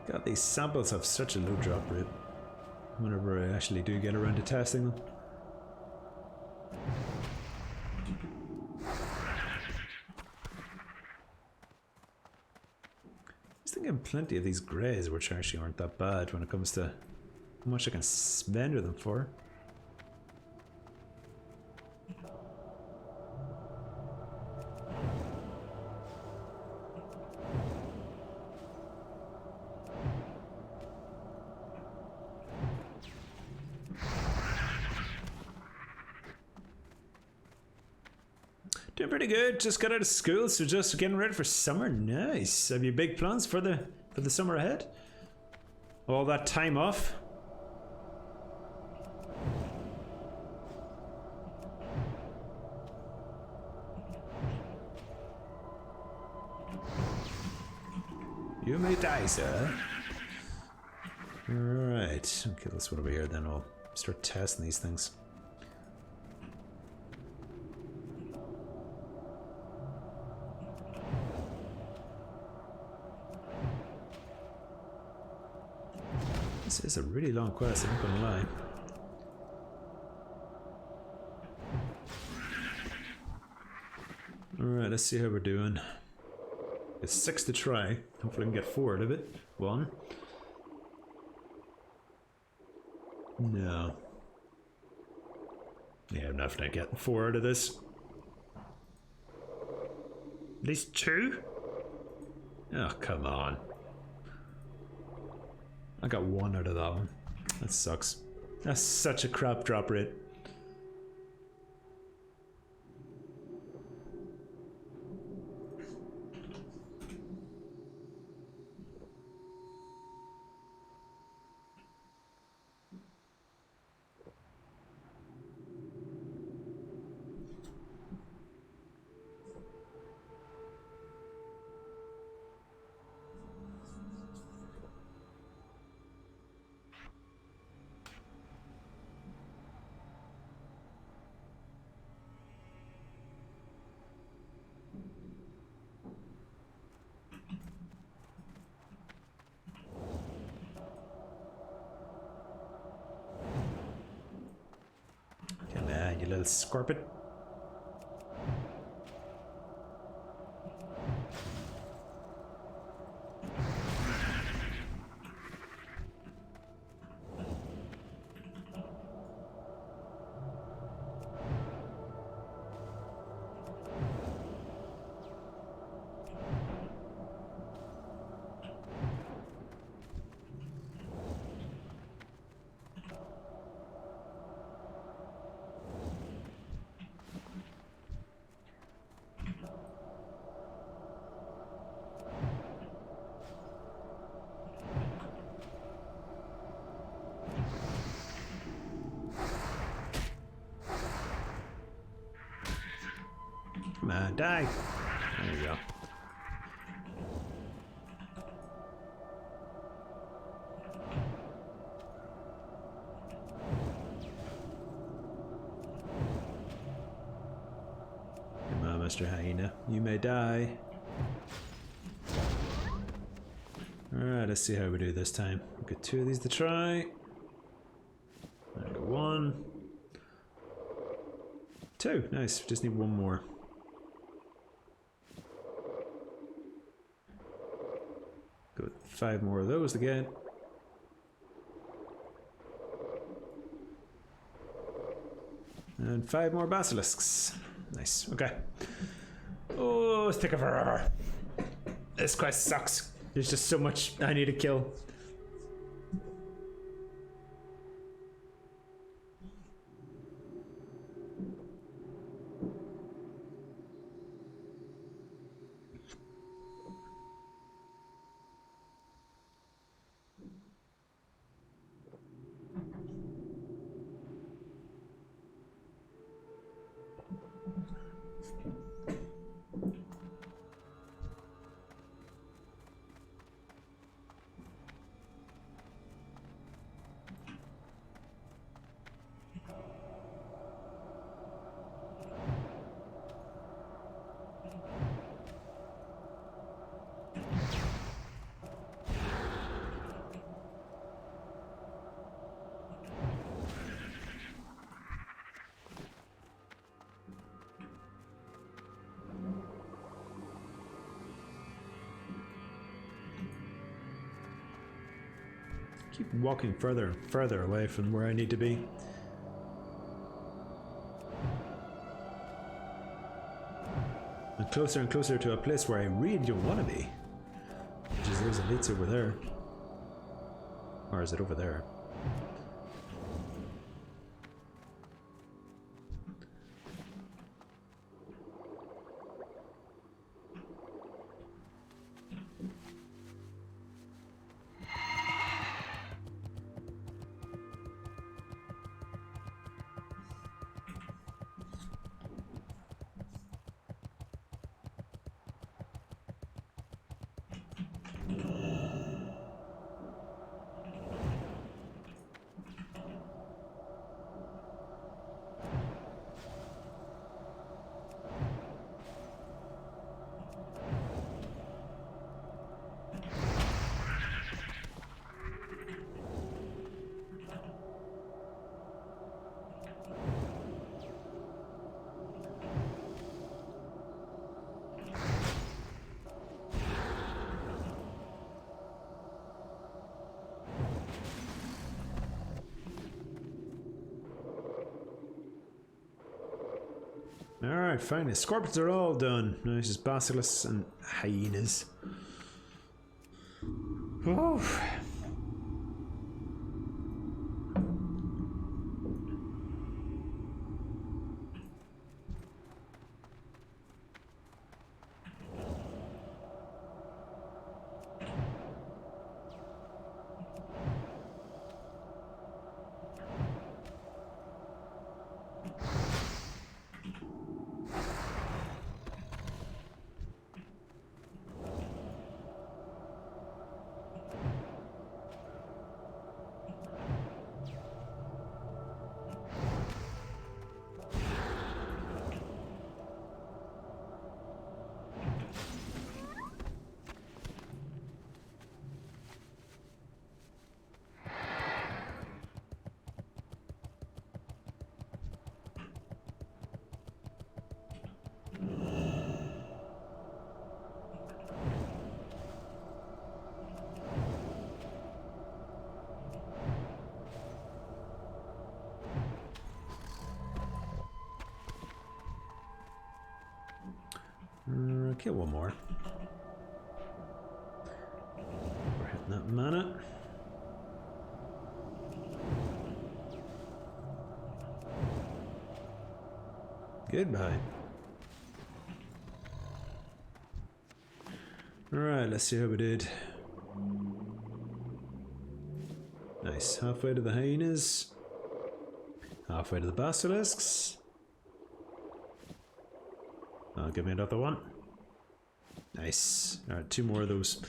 God, these samples have such a low drop rate whenever I actually do get around to testing them. I was thinking plenty of these greys, which actually aren't that bad when it comes to how much I can spend with them for. Doing pretty good. Just got out of school, so just getting ready for summer. Nice. Have you big plans for the summer ahead? All that time off? You may die, sir. Alright. Okay, let's go over here then. I'll start testing these things. This is a really long quest, I'm not gonna lie. Alright, let's see how we're doing. It's 6 to try. Hopefully I can get 4 out of it. 1. No. Yeah, I'm not getting 4 out of this. At least 2? Oh, come on. I got 1 out of that one. That sucks. That's such a crap drop rate. You little scorpion. die. There you go. Come on, Mr. Hyena. You may die. Alright, let's see how we do this time. We've got 2 of these to try. I've got 1. 2. Nice. Just need 1 more. Got 5 more of those to get. And 5 more basilisks. Nice. Okay. Oh, it's taking forever. This quest sucks. There's just so much I need to kill. Keep walking further and further away from where I need to be. And closer to a place where I really don't want to be. Which is those elites over there. Or is it over there? Alright, finally. Scorpions are all done. Now it's just basilisks and hyenas. Oh. Kill one more. We're hitting that mana. Goodbye. Alright, let's see how we did. Nice. Halfway to the hyenas. Halfway to the basilisks. I'll give me another one. Nice. Alright, 2 more of those.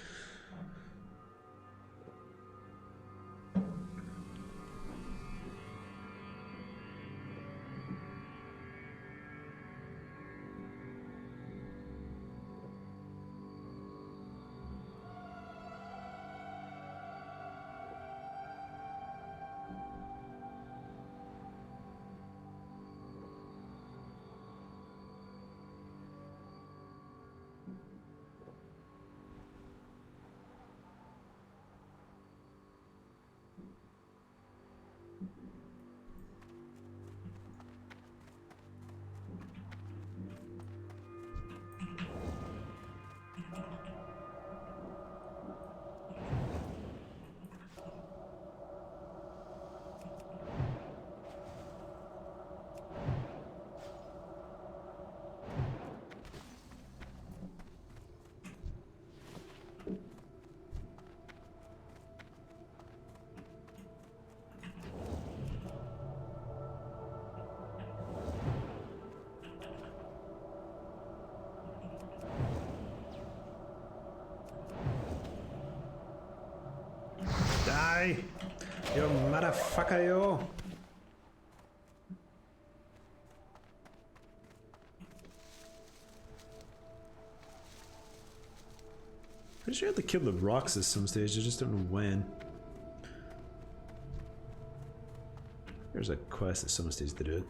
Die! You motherfucker, yo! Pretty sure I had to kill the rocks at some stage, I just don't know when. There's a quest at some stage to do it.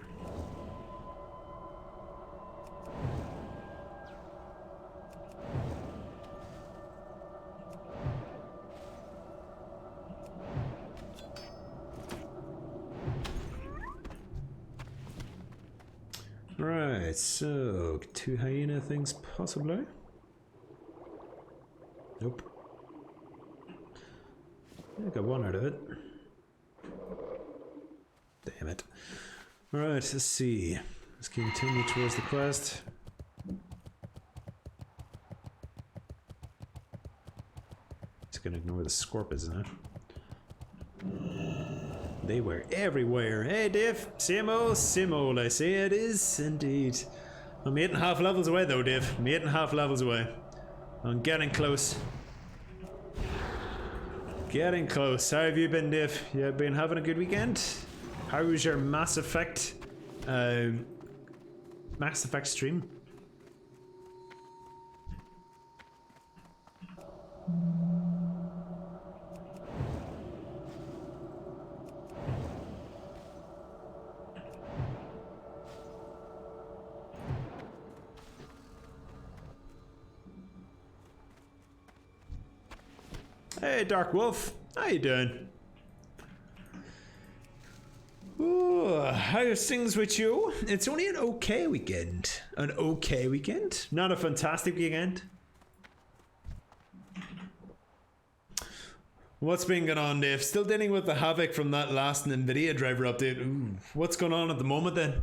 Right, so 2 hyena things possibly. Nope. I got 1 out of it. Damn it. Alright, let's see. Let's continue towards the quest. Just gonna ignore the scorpions now. They were everywhere. Hey Dave, same old, I say it is indeed. I'm 8.5 levels away though, Dave. I'm 8.5 levels away. I'm getting close. Getting close. How have you been, Dave? You been having a good weekend? How was your Mass Effect stream? Hey Dark Wolf, how you doing? Ooh, how's things with you? It's only an okay weekend. An okay weekend? Not a fantastic weekend. What's been going on, Dave? Still dealing with the havoc from that last NVIDIA driver update. Ooh, what's going on at the moment then?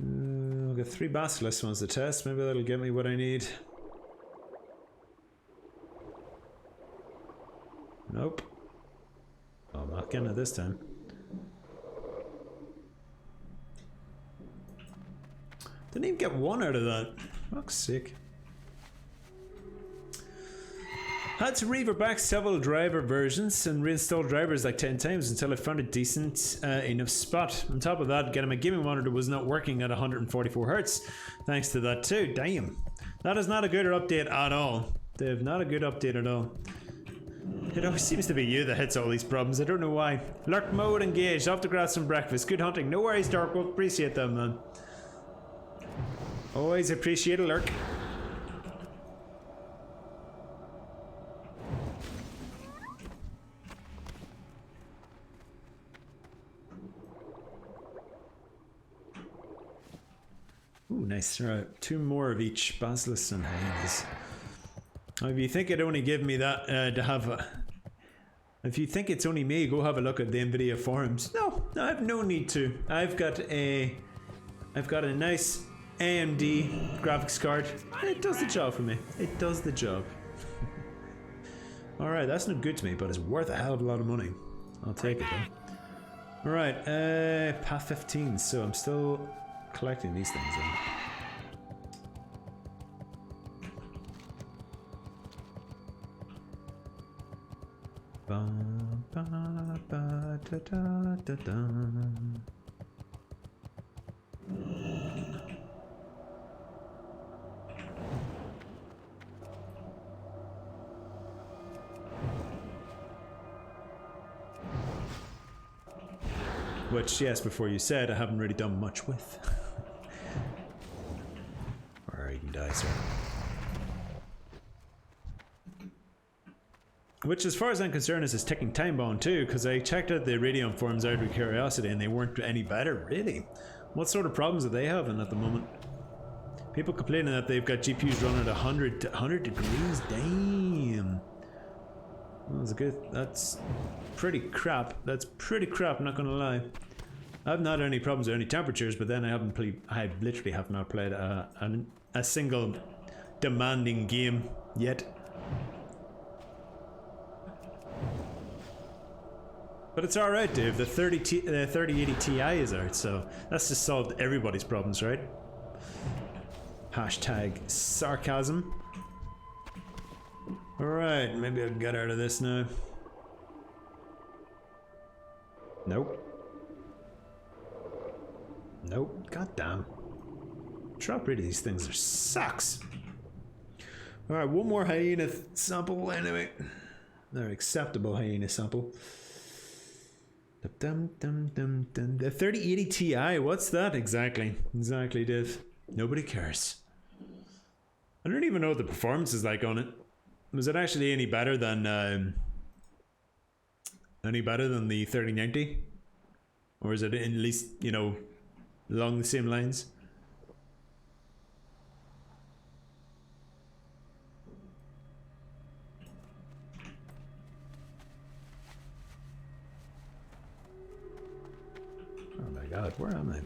I'll get 3 basilisk ones to test. Maybe that'll get me what I need. Nope. Oh, I'm not getting it this time. Didn't even get 1 out of that. Fuck's sake. Had to revert back several driver versions and reinstall drivers like 10 times until I found a decent enough spot. On top of that, getting my gaming monitor was not working at 144 Hz. Thanks to that too. Damn. That is not a good update at all. Dave, not a good update at all. It always seems to be you that hits all these problems. I don't know why. Lurk mode engaged. Off to grab some breakfast. Good hunting. No worries, Dark Wolf. Appreciate that, man. Always appreciate a lurk. Ooh, nice. Right, 2 more of each. Basilisks and hyenas. If you think it'd only give me that to have a... If you think it's only me, go have a look at the NVIDIA forums. No, I have no need to. I've got a nice AMD graphics card. It does the job for me. It does the job. Alright, that's not good to me, but it's worth a hell of a lot of money. I'll take it though. Alright, path 15, so I'm still collecting these things then. Ba, ba, ba, da, da, da, da. Which, yes, before you said, I haven't really done much with. Or you can die, sir. Which, as far as I'm concerned, is a ticking time bomb too, because I checked out the Radeon forums out of curiosity and they weren't any better, really. What sort of problems are they having at the moment? People complaining that they've got GPUs running at 100 degrees. Damn. That's pretty crap. That's pretty crap, not gonna lie. I've not had any problems with any temperatures, but then I literally have not played a single demanding game yet. But it's alright, Dave. The 3080 Ti is out, so that's just solved everybody's problems, right? Hashtag sarcasm. Alright, maybe I'll get out of this now. Nope. Nope. God damn. Drop rid of these things. There sucks. Alright, one more hyena sample anyway. They're acceptable hyena sample. Dum, dum, dum, dum. The 3080 Ti, what's that exactly? Exactly, Div. Nobody cares. I don't even know what the performance is like on it. Was it actually any better than the 3090? Or is it at least, you know, along the same lines? Oh my god, where am I?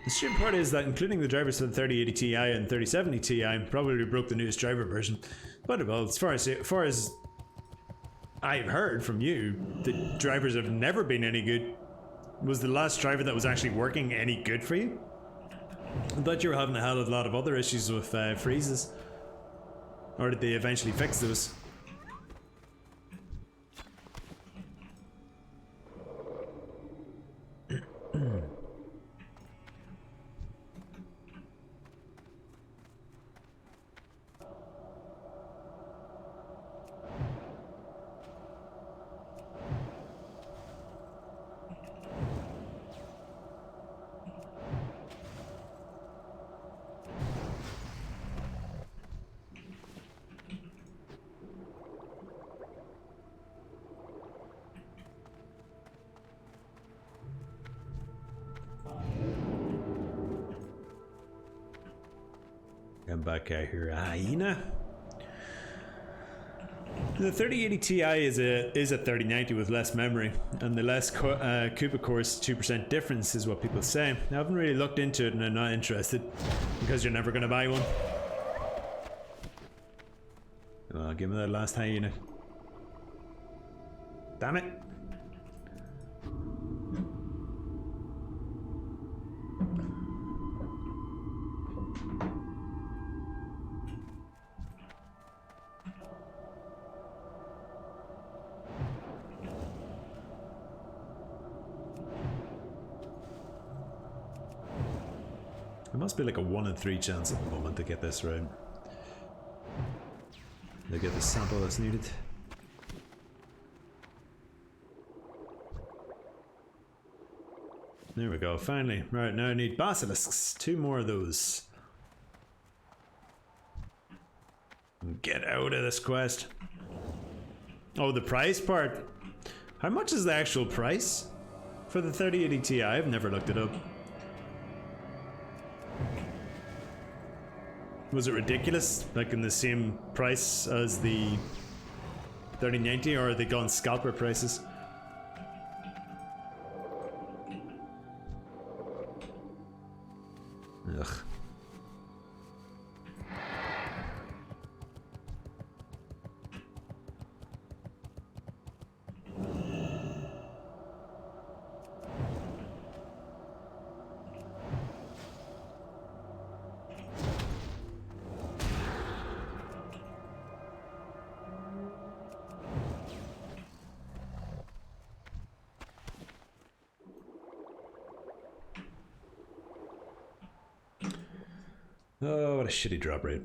The stupid part is that including the drivers for the 3080 Ti and 3070 Ti probably broke the newest driver version. But well, as far as I've heard from you, the drivers have never been any good. Was the last driver that was actually working any good for you? I thought you were having a hell of a lot of other issues with freezes. Or did they eventually fix those? Come back out here, hyena. The 3080 Ti is a 3090 with less memory, and the less CUDA cores 2% difference is what people say. I haven't really looked into it, and I'm not interested because you're never going to buy one. Well, give me that last hyena. Damn it. It must be like a 1 in 3 chance at the moment to get this right. To get the sample that's needed. There we go, finally. Right, now I need basilisks. 2 more of those. Get out of this quest. Oh, the price part. How much is the actual price for the 3080 Ti? I've never looked it up. Was it ridiculous? Like in the same price as the 3090, or are they gone scalper prices? Ugh. Oh, what a shitty drop rate.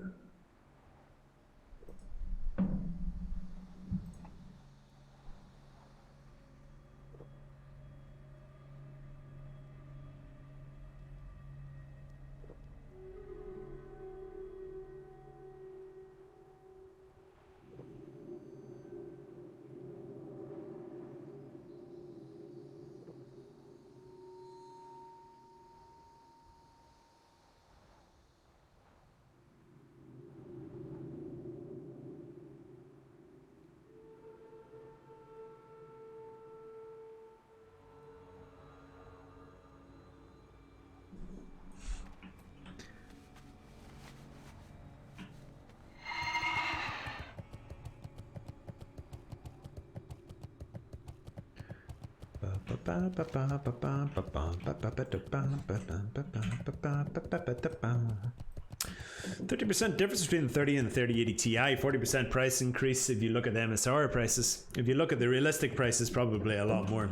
%, difference between the 30 and the 3080 Ti. 40% price increase if you look at the MSR prices. If you look at the realistic prices, probably a lot more.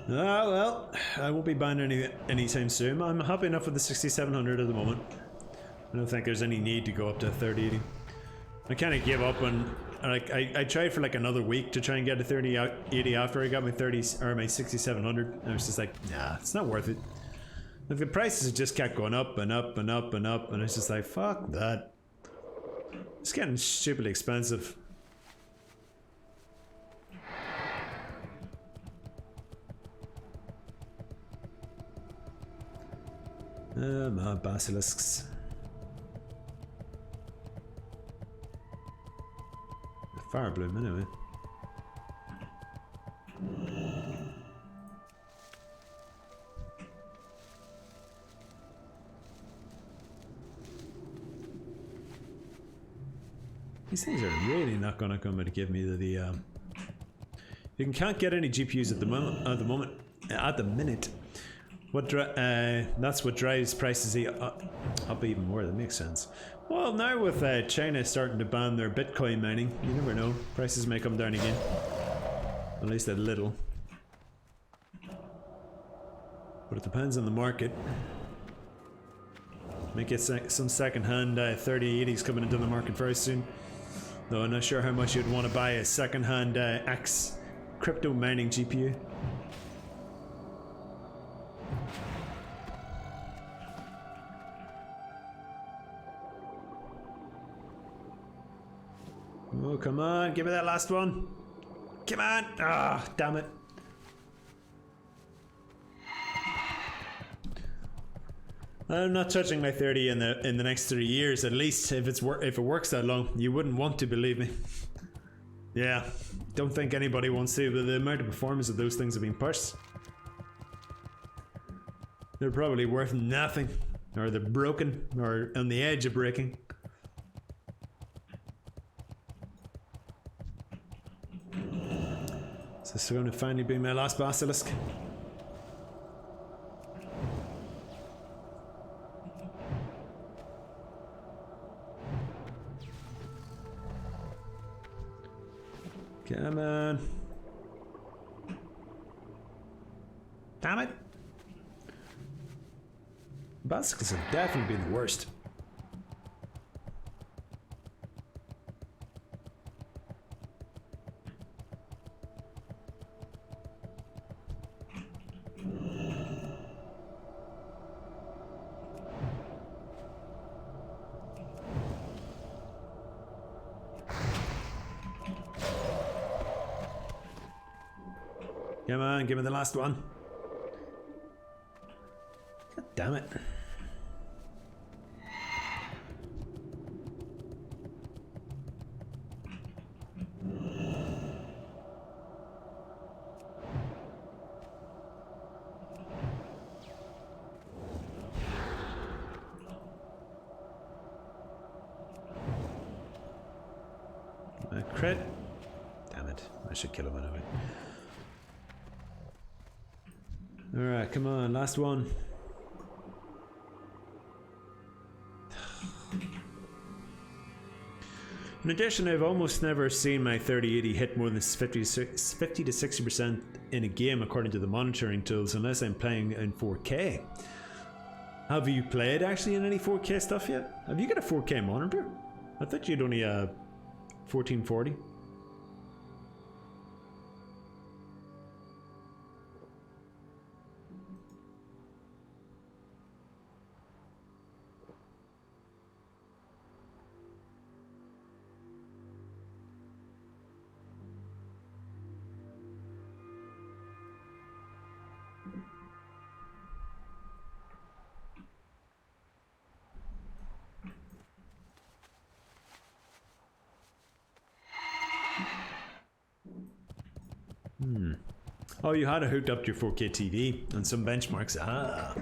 Ah, well, I won't be buying any anytime soon. I'm happy enough with the 6700 at the moment. I don't think there's any need to go up to 3080. I kind of gave up on, like, I tried for like another week to try and get a 3080 after I got my 6700. And I was just like, nah, it's not worth it. Like, the prices just kept going up and up and up and up, and it's just like, fuck that. It's getting stupidly expensive. My basilisks. Fire bloom anyway. These things are really not gonna come to give me the you can't get any GPUs at the minute. That's what drives prices up even more. That makes sense. Well, now with China starting to ban their Bitcoin mining, you never know. Prices may come down again. At least a little. But it depends on the market. Might get some second-hand 3080s coming into the market very soon. Though I'm not sure how much you'd want to buy a second-hand X crypto mining GPU. Oh, come on, give me that last one. Come on. Ah, damn it. I'm not touching my 30 in the next 3 years, at least if it works that long. You wouldn't want to, believe me. Yeah, don't think anybody wants to, but the amount of performance of those things have been pushed. They're probably worth nothing, or they're broken, or on the edge of breaking. So this is going to finally be my last basilisk. Come on. Damn it. Basilisks have definitely been the worst. Come on, give me the last one. God damn it. Crit. Damn it. I should kill him anyway. Alright, come on, last one. In addition, I've almost never seen my 3080 hit more than 50 to 60% in a game according to the monitoring tools, unless I'm playing in 4K. Have you played actually in any 4K stuff yet? Have you got a 4K monitor? I thought you'd only 1440. Oh, you had it hooked up to your 4K TV and some benchmarks. Ah.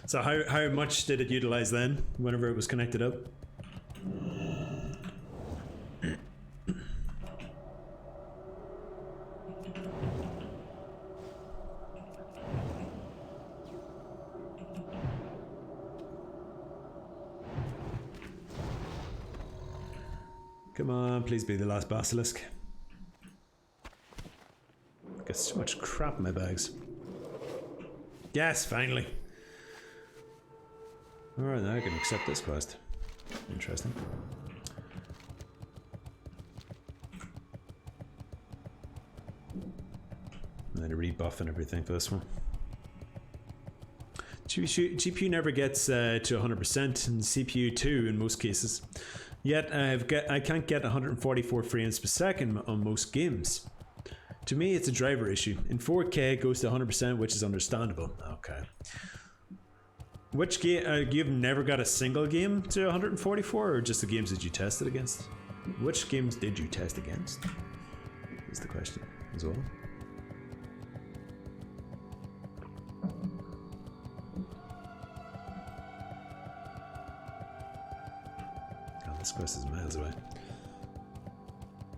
So how much did it utilize then, whenever it was connected up? Come on, please be the last basilisk. Got so much crap in my bags. Yes, finally. Alright, now I can accept this quest. Interesting. And then a rebuff and everything for this one. GPU never gets to 100% and CPU too in most cases. Yet I can't get 144 frames per second on most games. To me, it's a driver issue. In 4K, it goes to 100%, which is understandable. Okay. Which game? You've never got a single game to 144, or just the games that you tested against? Which games did you test against? Is the question as well. Oh, this quest is miles away.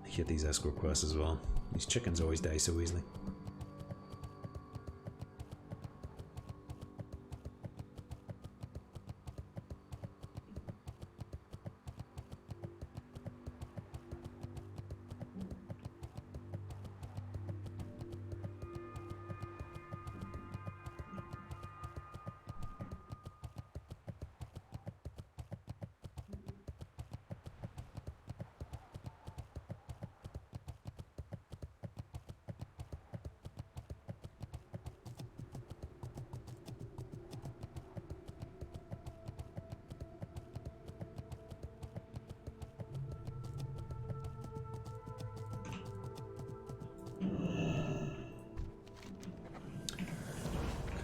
I hate these escort quests as well. These chickens always die so easily.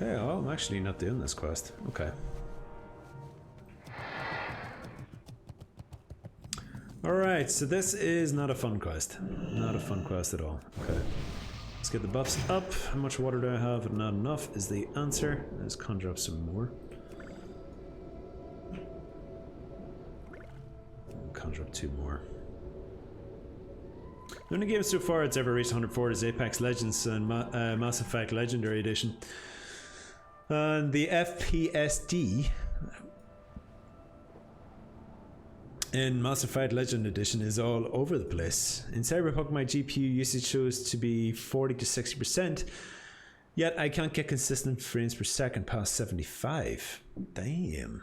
Okay, oh, I'm actually not doing this quest. Okay. Alright, so this is not a fun quest. Not a fun quest at all. Okay. Let's get the buffs up. How much water do I have? Not enough is the answer. Let's conjure up some more. Conjure up 2 more. The only game so far it's ever reached 104 is Apex Legends and Mass Effect Legendary Edition. And the FPSD in Mass Effect Legend Edition is all over the place. In Cyberpunk, my GPU usage shows to be 40 to 60%, yet I can't get consistent frames per second past 75. Damn.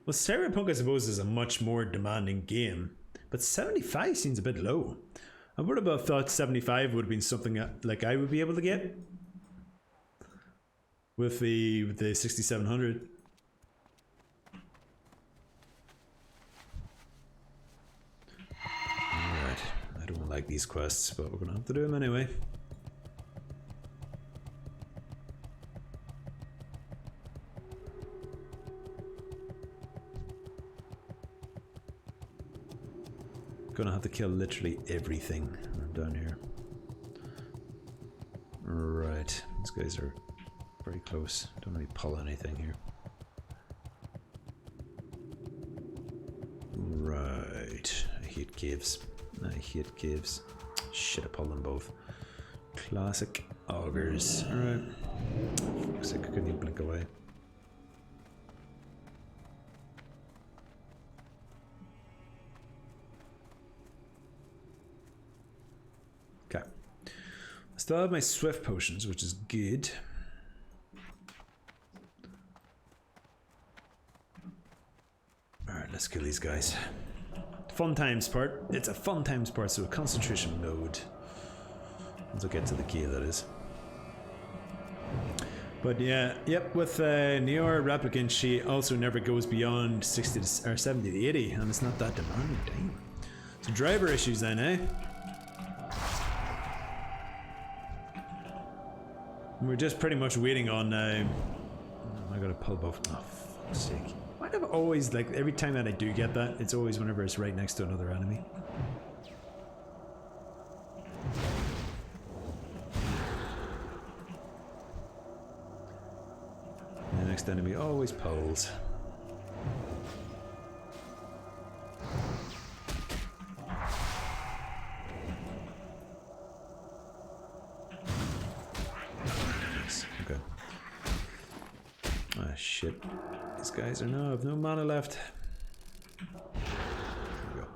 Well, Cyberpunk, I suppose, is a much more demanding game, but 75 seems a bit low. I would have thought 75 would have been something like I would be able to get with the 6700. Alright, I don't like these quests, but we're gonna have to do them anyway. Gonna have to kill literally everything down here. Right, these guys are very close. Don't really pull anything here. Right, I hate caves. I hate caves. Shit, I pulled them both. Classic augers. Alright. Looks like I couldn't even blink away. Okay. I still have my swift potions, which is good. Alright, let's kill these guys. Fun times part. It's a fun times part, so a concentration mode. Once I get to the key, that is. But yeah, yep, with Neor Replicant, she also never goes beyond 60 to, or 70 to 80, and it's not that demanding. Damn. So driver issues then, eh? We're just pretty much waiting on. I gotta pull both. Oh, fuck's sake! Why do I always like every time that I do get that? It's always whenever it's right next to another enemy. The next enemy always pulls. Okay. Ah, shit. These guys are no, have no mana left. There we go.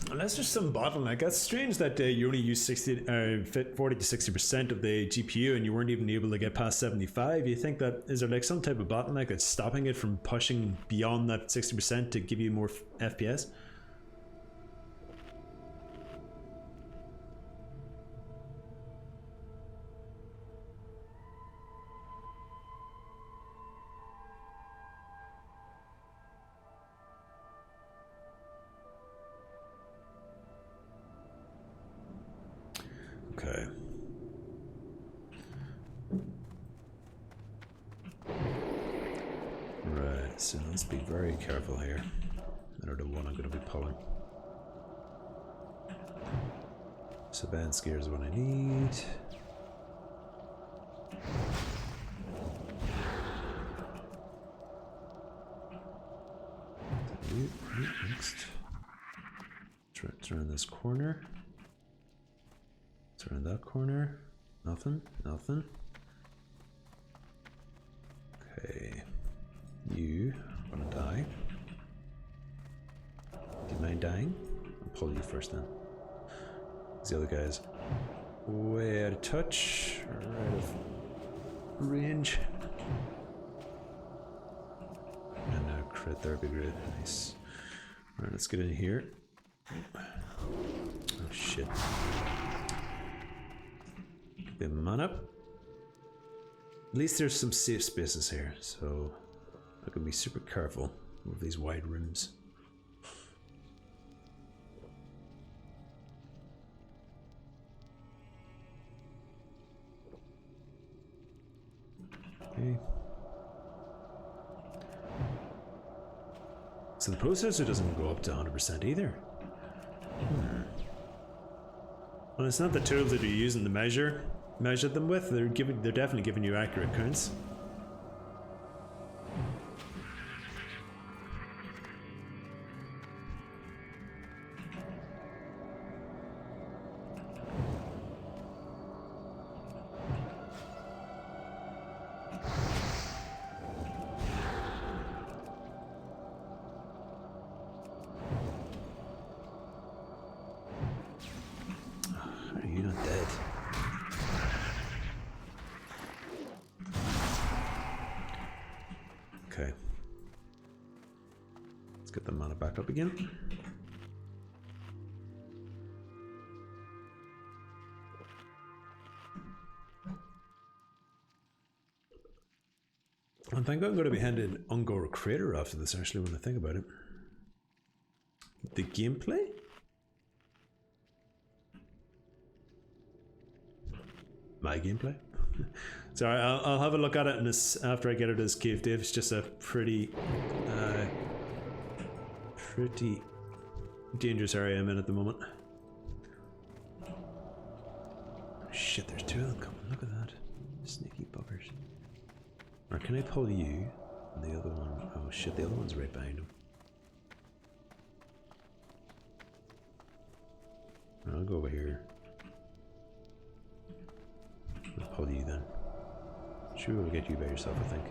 Unless there's some bottleneck. That's strange that you only use 40 to 60% of the GPU and you weren't even able to get past 75. You think that, is there like some type of bottleneck that's stopping it from pushing beyond that 60% to give you more FPS? Okay. Right, so let's be very careful here. I don't know what I'm going to be pulling. Sabansky is what I need. Next. Turn this corner. Turn that corner. Nothing. Nothing. Okay. You are gonna die. Do you mind dying? I'll pull you first then. The other guys way out of touch, or out of range. And now crit there, be great. Nice. Alright, let's get in here. Oh shit. Bit of mana. At least there's some safe spaces here, so I can be super careful with these wide rooms. Okay. So the processor doesn't go up to 100% either. Well, it's not the tools that you're using to measure them with. They're definitely giving you accurate counts. Okay. Let's get the mana back up again. I think I'm going to be handed Ungor Crater after this, actually, when I think about it. the gameplay? My gameplay? Sorry, I'll have a look at it in this after I get out of this cave, Dave. It's just a pretty dangerous area I'm in at the moment. Shit, there's two of them coming. Look at that. Sneaky buggers. Or can I pull you? And the other one... Oh shit, the other one's right behind him. I'll go over here. I'll pull you then. Sure, we'll get you by yourself, I think.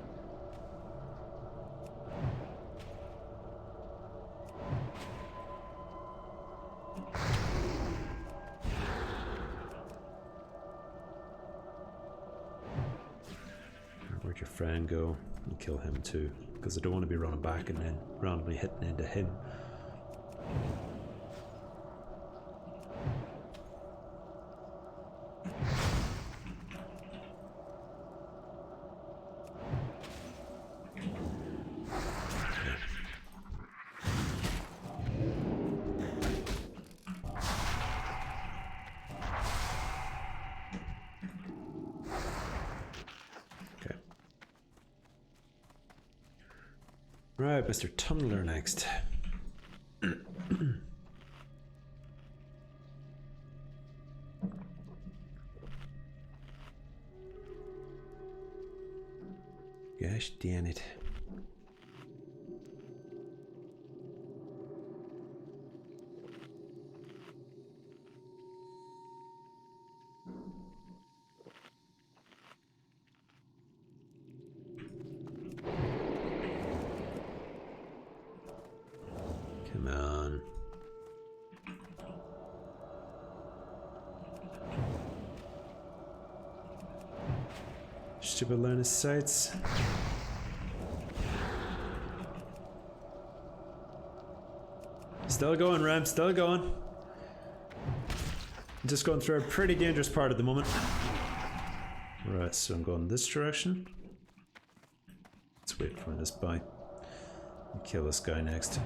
Where'd your friend go? And kill him too, because I don't want to be running back and then randomly hitting into him. Right, Mr. Tunneler next. Gosh damn it. Come on. Stupid line of sights. Still going, Ram, still going. I'm just going through a pretty dangerous part at the moment. Right, so I'm going this direction. Let's wait for this by. Kill this guy next.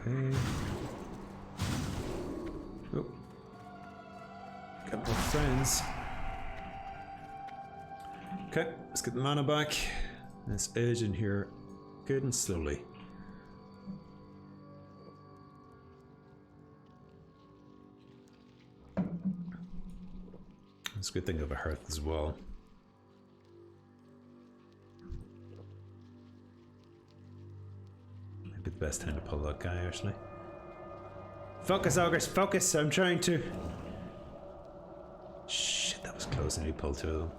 Okay. Oh. Got more friends. Okay, let's get the mana back. Let's edge in here good and slowly. It's a good thing of a hearth as well. Maybe the best time to pull that guy actually. Focus, August, focus! I'm trying to. Shit, that was close and he pulled two of them.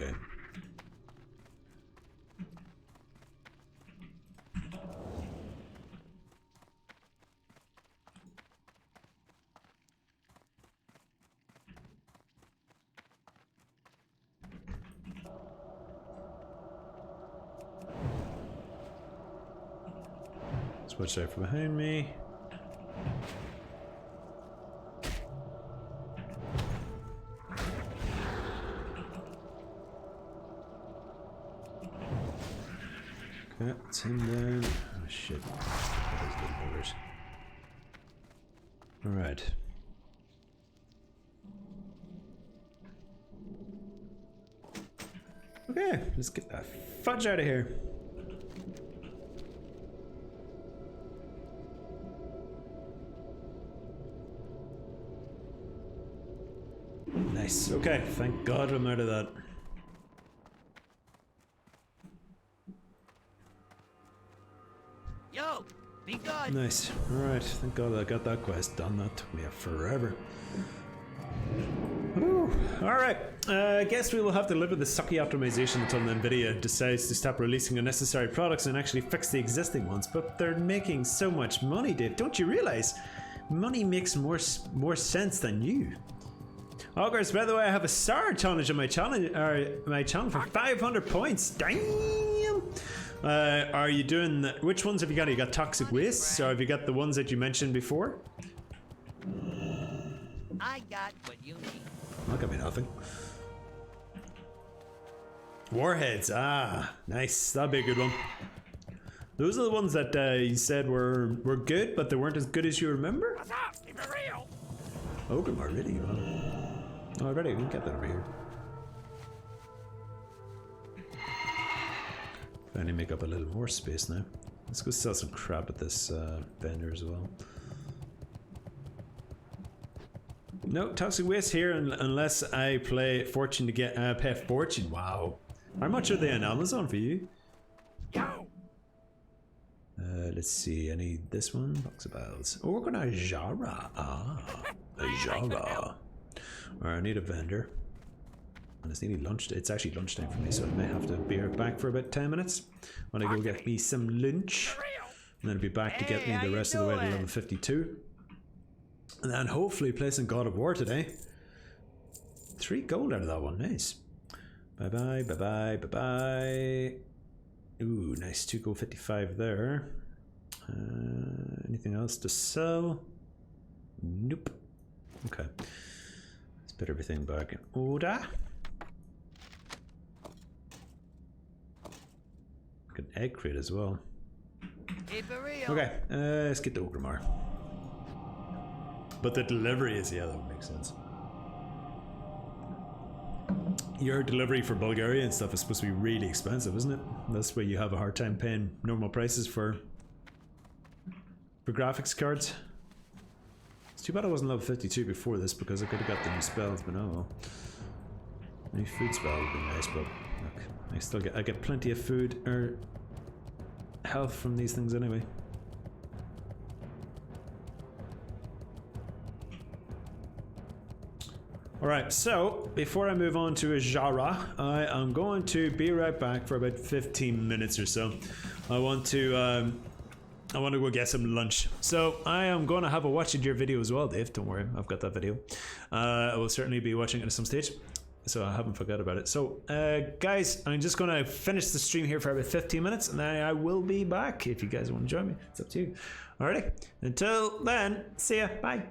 Okay. Let's watch out from behind me. Okay, it's him down. Oh shit. Alright. Okay, let's get that fudge out of here. Nice. Okay, thank God I'm out of that. Yo, be good. Nice. Alright, thank God I got that quest done. That took me forever. Alright, I guess we will have to live with the sucky optimization until NVIDIA decides to stop releasing unnecessary products and actually fix the existing ones. But they're making so much money, Dave. Don't you realize? Money makes more sense than you. Augurs, by the way, I have a star challenge on my channel for 500 points. Damn! Are you doing which ones have you got? You got toxic wastes, or have you got the ones that you mentioned before? I got what you need. That got me nothing. Warheads, nice. That'd be a good one. Those are the ones that you said were good, but they weren't as good as you remember. What's up? Keep it real. Ogre already, man. Already, we can get that over here. I need to make up a little more space now. Let's go sell some crap at this vendor as well. No toxic waste here unless I play fortune to get pay fortune. Wow, how much are they on Amazon for you? Yo. Let's see. I need this one. Box of bells. Oh, we're gonna Jara. A Jara. Or I need a vendor. And it's nearly lunch. It's actually lunchtime for me, so I may have to be right back for about 10 minutes. When I go get me some lunch, and then I'll be back to get me the rest of the way to level 52. And then hopefully play some God of War today. 3 gold out of that one. Nice. Bye bye. Bye bye. Bye bye. Ooh, nice. 2 gold 55 there. Anything else to sell? Nope. Okay. Let's put everything back in order. An egg crate as well. Keep it real. Okay, let's get to Ogrimmar. But the delivery is, yeah, that would make sense. Your delivery for Bulgaria and stuff is supposed to be really expensive, isn't it? That's where you have a hard time paying normal prices for graphics cards. It's too bad I wasn't level 52 before this, because I could have got the new spells, but oh well. New food spell would be nice, but look, I get plenty of food or health from these things anyway. Alright, so before I move on to Ajara, I am going to be right back for about 15 minutes or so. I want to go get some lunch. So I am going to have a watch of your video as well, Dave. Don't worry, I've got that video. I will certainly be watching it at some stage, so I haven't forgot about it. So guys, I'm just going to finish the stream here for about 15 minutes, and then I will be back if you guys want to join me. It's up to you. Alrighty, until then, see ya, bye.